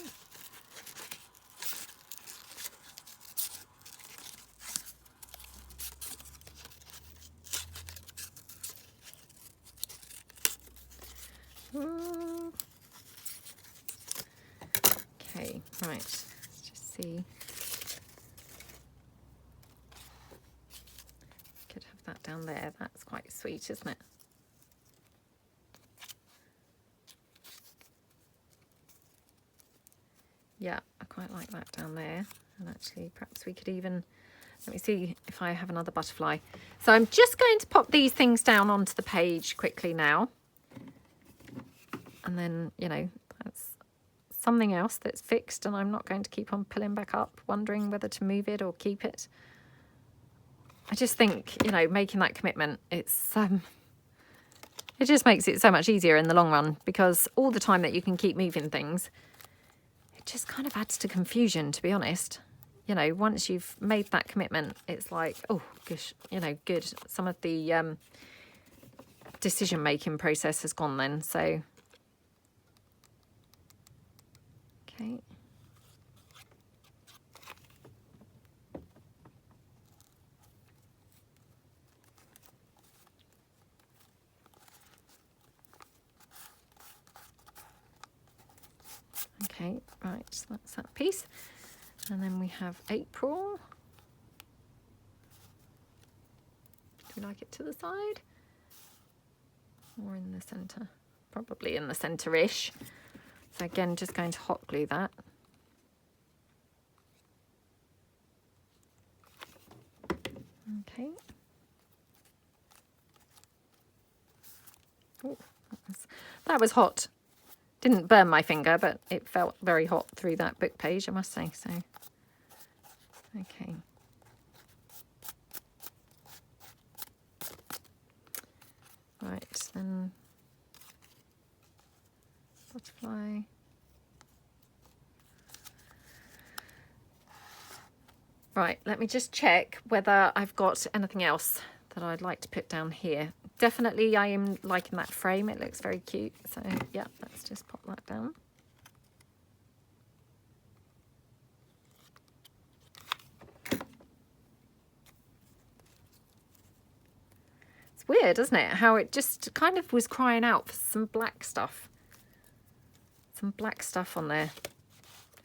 Okay, right, let's just see. Could have that down there. That's quite sweet, isn't it? Yeah, I quite like that down there. And actually, perhaps we could even, let me see if I have another butterfly. So I'm just going to pop these things down onto the page quickly now. And then, you know, that's something else that's fixed, and I'm not going to keep on pulling back up, wondering whether to move it or keep it. I just think, you know, making that commitment, it's it just makes it so much easier in the long run, because all the time that you can keep moving things, it just kind of adds to confusion, to be honest. You know, once you've made that commitment, it's like, oh gosh, you know, good. Some of the decision making process has gone then. So okay. Okay, right, so that's that piece. And then we have April. Do you like it to the side? Or in the centre? Probably in the centre-ish. So again, just going to hot glue that. Okay. Oh, that was hot. Didn't burn my finger, but it felt very hot through that book page, I must say. So, okay. Right, then butterfly. Right, let me just check whether I've got anything else that I'd like to put down here. Definitely I am liking that frame, it looks very cute. So yeah, let's just pop that down. It's weird, isn't it? How it just kind of was crying out for some black stuff. Some black stuff on there.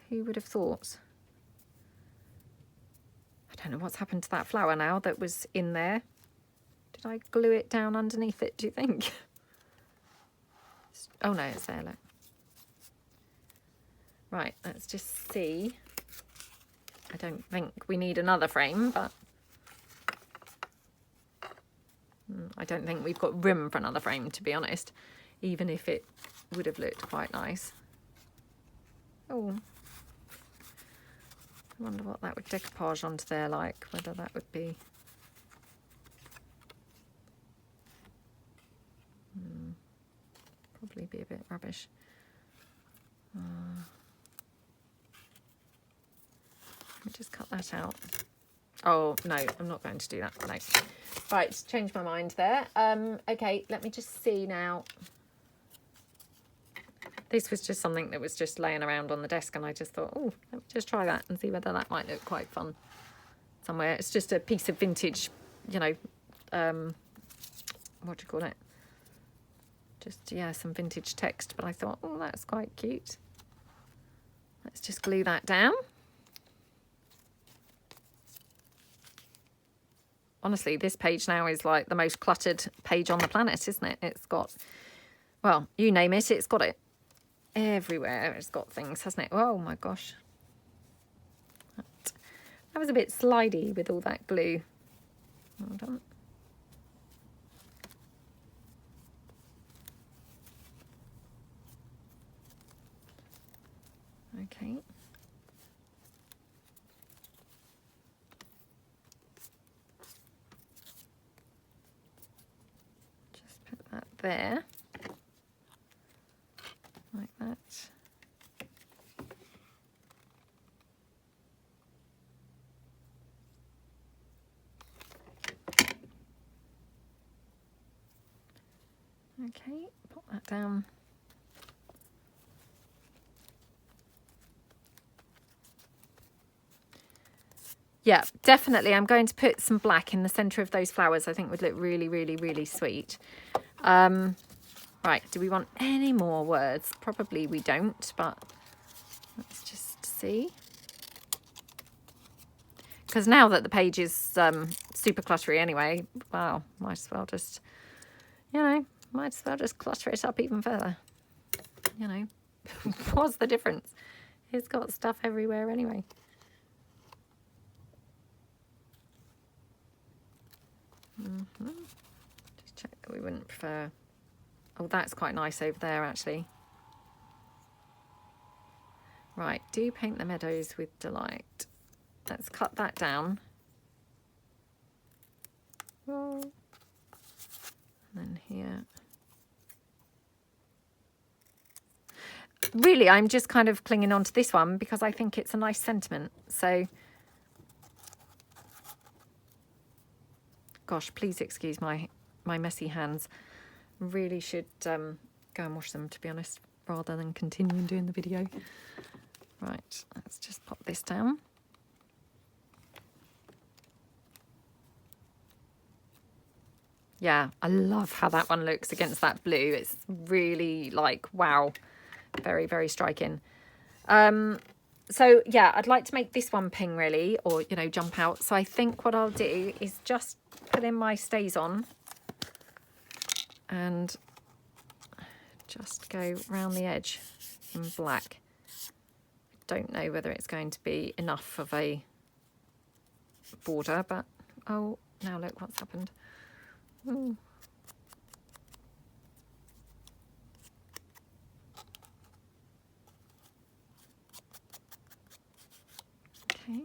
Who would have thought? I don't know what's happened to that flower now that was in there. Did I glue it down underneath it, do you think? Oh no, it's there, look. Right, let's just see. I don't think we need another frame, but I don't think we've got room for another frame, to be honest, even if it would have looked quite nice. Oh, I wonder what that would decoupage onto there like, whether that would be... probably be a bit rubbish. Let me just cut that out. Oh, no, I'm not going to do that. No. Right, changed my mind there. Okay, let me just see now. This was just something that was just laying around on the desk, and I just thought, oh, let me just try that and see whether that might look quite fun somewhere. It's just a piece of vintage, you know, what do you call it? Just, yeah, some vintage text, but I thought, oh, that's quite cute. Let's just glue that down. Honestly, this page now is like the most cluttered page on the planet, isn't it? It's got, well, you name it, it's got it. Everywhere it's got things, hasn't it? Oh my gosh. That was a bit slidey with all that glue. Hold on. Okay. Okay, pop that down. Yeah, definitely. I'm going to put some black in the centre of those flowers. I think would look really, really, really sweet. Right, do we want any more words? Probably we don't, but let's just see. Because now that the page is super cluttery anyway, wow, might as well just, you know, might as well just clutter it up even further. You know, what's the difference? It's got stuff everywhere anyway. Just check that we wouldn't prefer. Oh, that's quite nice over there actually. Right, do paint the meadows with delight. Let's cut that down. And then here. Really, I'm just kind of clinging on to this one because I think it's a nice sentiment. So, gosh, please excuse my messy hands. Really should go and wash them, to be honest, rather than continuing doing the video. Right, let's just pop this down. Yeah, I love how that one looks against that blue. It's really like, wow, very, very striking. So yeah, I'd like to make this one ping really, or, you know, jump out. So I think what I'll do is just put in my stays on and just go round the edge in black. Don't know whether it's going to be enough of a border, but oh, now look what's happened. Ooh. Okay.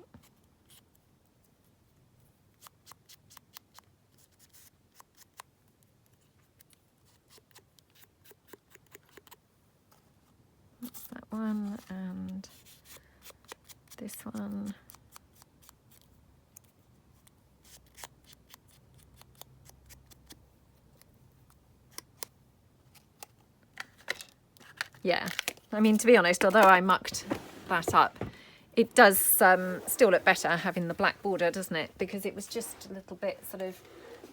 That's that one, and this one. Yeah, I mean, to be honest, although I mucked that up, it does still look better having the black border, doesn't it? Because it was just a little bit sort of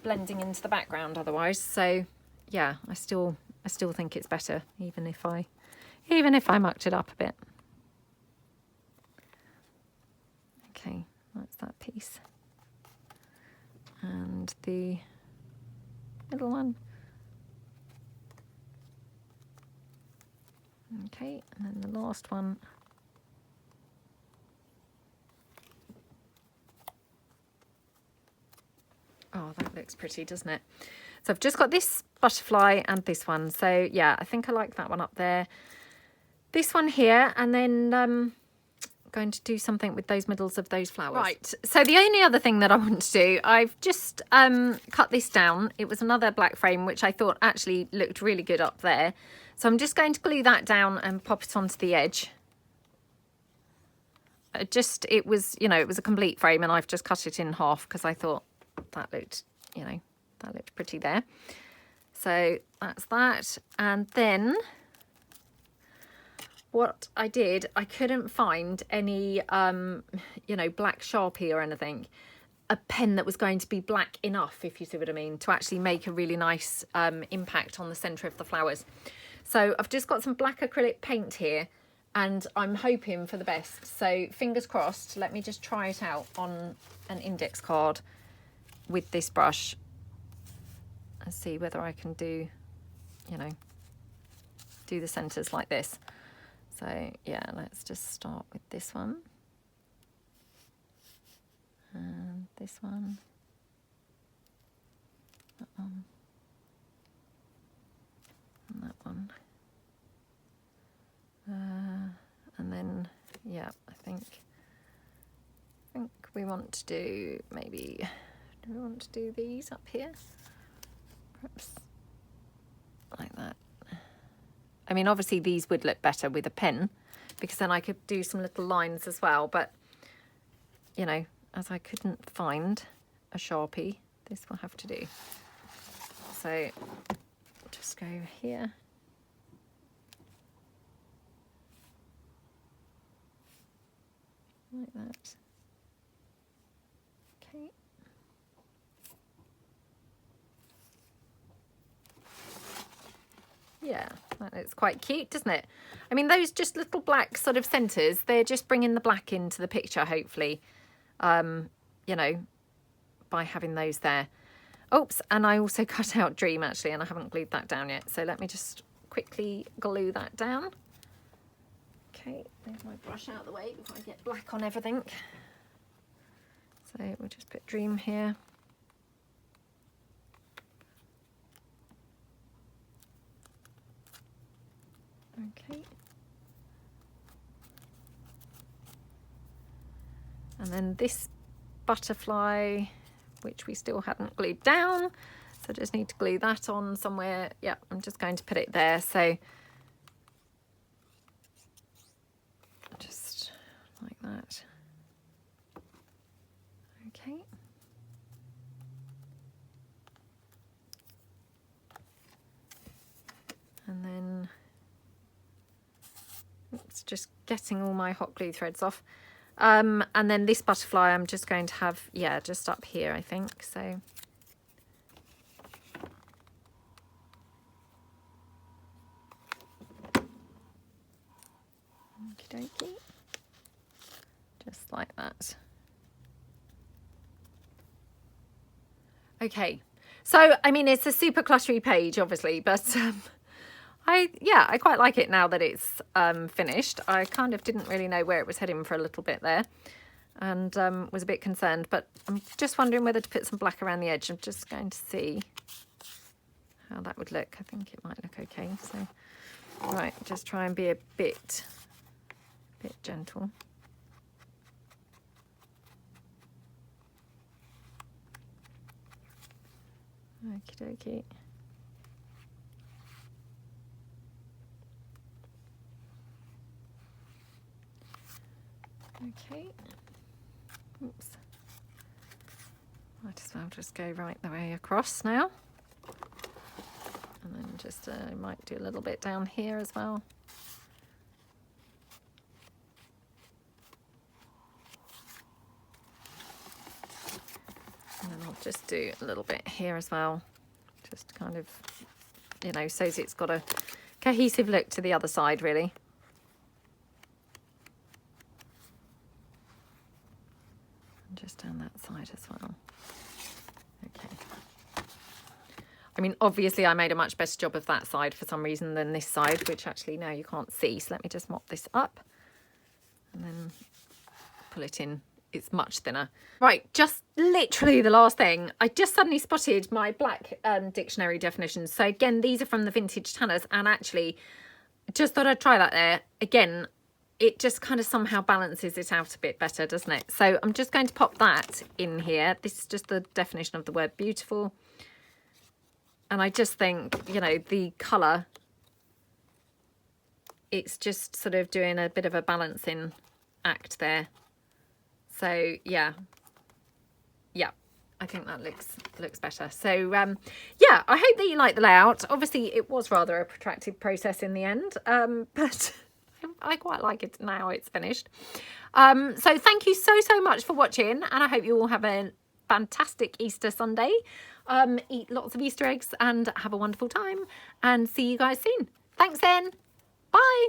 blending into the background otherwise. So yeah, I still think it's better, even if I mucked it up a bit. Okay, that's that piece. And the middle one. Okay, and then the last one. Oh, that looks pretty, doesn't it? So I've just got this butterfly and this one. So yeah, I think I like that one up there. This one here, and then going to do something with those middles of those flowers. Right, so the only other thing that I want to do, I've just cut this down. It was another black frame, which I thought actually looked really good up there. So I'm just going to glue that down and pop it onto the edge. It was, you know, it was a complete frame, and I've just cut it in half because I thought that looked, you know, that looked pretty there. So that's that. And then what I did, I couldn't find any, you know, black Sharpie or anything. A pen that was going to be black enough, if you see what I mean, to actually make a really nice impact on the centre of the flowers. So I've just got some black acrylic paint here, and I'm hoping for the best. So fingers crossed. Let me just try it out on an index card with this brush and see whether I can do, you know, do the centres like this. So yeah, let's just start with this one. And this one. That one. And that one. And then, yeah, I think we want to do maybe, do we want to do these up here? Perhaps like that. I mean, obviously these would look better with a pen because then I could do some little lines as well. But, you know, as I couldn't find a Sharpie, this will have to do. So just go here. Like that. Okay. Yeah, that looks quite cute, doesn't it? I mean, those just little black sort of centres, they're just bringing the black into the picture, hopefully, you know, by having those there. Oops, and I also cut out Dream, actually, and I haven't glued that down yet. So let me just quickly glue that down. Okay, there's my brush out of the way before I get black on everything. So we'll just put Dream here. Okay. And then this butterfly, which we still hadn't glued down, so I just need to glue that on somewhere. Yeah, I'm just going to put it there. So just like that. Okay. And then it's just getting all my hot glue threads off. And then this butterfly I'm just going to have, yeah, just up here, I think. So okie dokie. Just like that. Okay, so I mean, it's a super cluttery page, obviously, but I quite like it now that it's finished. I kind of didn't really know where it was heading for a little bit there, and was a bit concerned, but I'm just wondering whether to put some black around the edge. I'm just going to see how that would look. I think it might look okay. So, right, just try and be a bit gentle. Okie dokie. Okay. Oops. Might as well just go right the way across now. And then just I might do a little bit down here as well. And then I'll just do a little bit here as well. Just kind of, you know, so it's got a cohesive look to the other side, really. And just down that side as well. Okay. I mean, obviously I made a much better job of that side for some reason than this side, which actually now you can't see. So let me just mop this up and then pull it in. It's much thinner. Right, just literally the last thing. I just suddenly spotted my black dictionary definitions. So again, these are from the Vintage Tanners, and actually just thought I'd try that there. Again, it just kind of somehow balances it out a bit better, doesn't it? So I'm just going to pop that in here. This is just the definition of the word beautiful. And I just think, you know, the colour, it's just sort of doing a bit of a balancing act there. So yeah, I think that looks better. So yeah, I hope that you like the layout. Obviously it was rather a protracted process in the end, but I quite like it now it's finished. So thank you so much for watching, and I hope you all have a fantastic Easter Sunday. Eat lots of Easter eggs and have a wonderful time, and see you guys soon. Thanks then. Bye.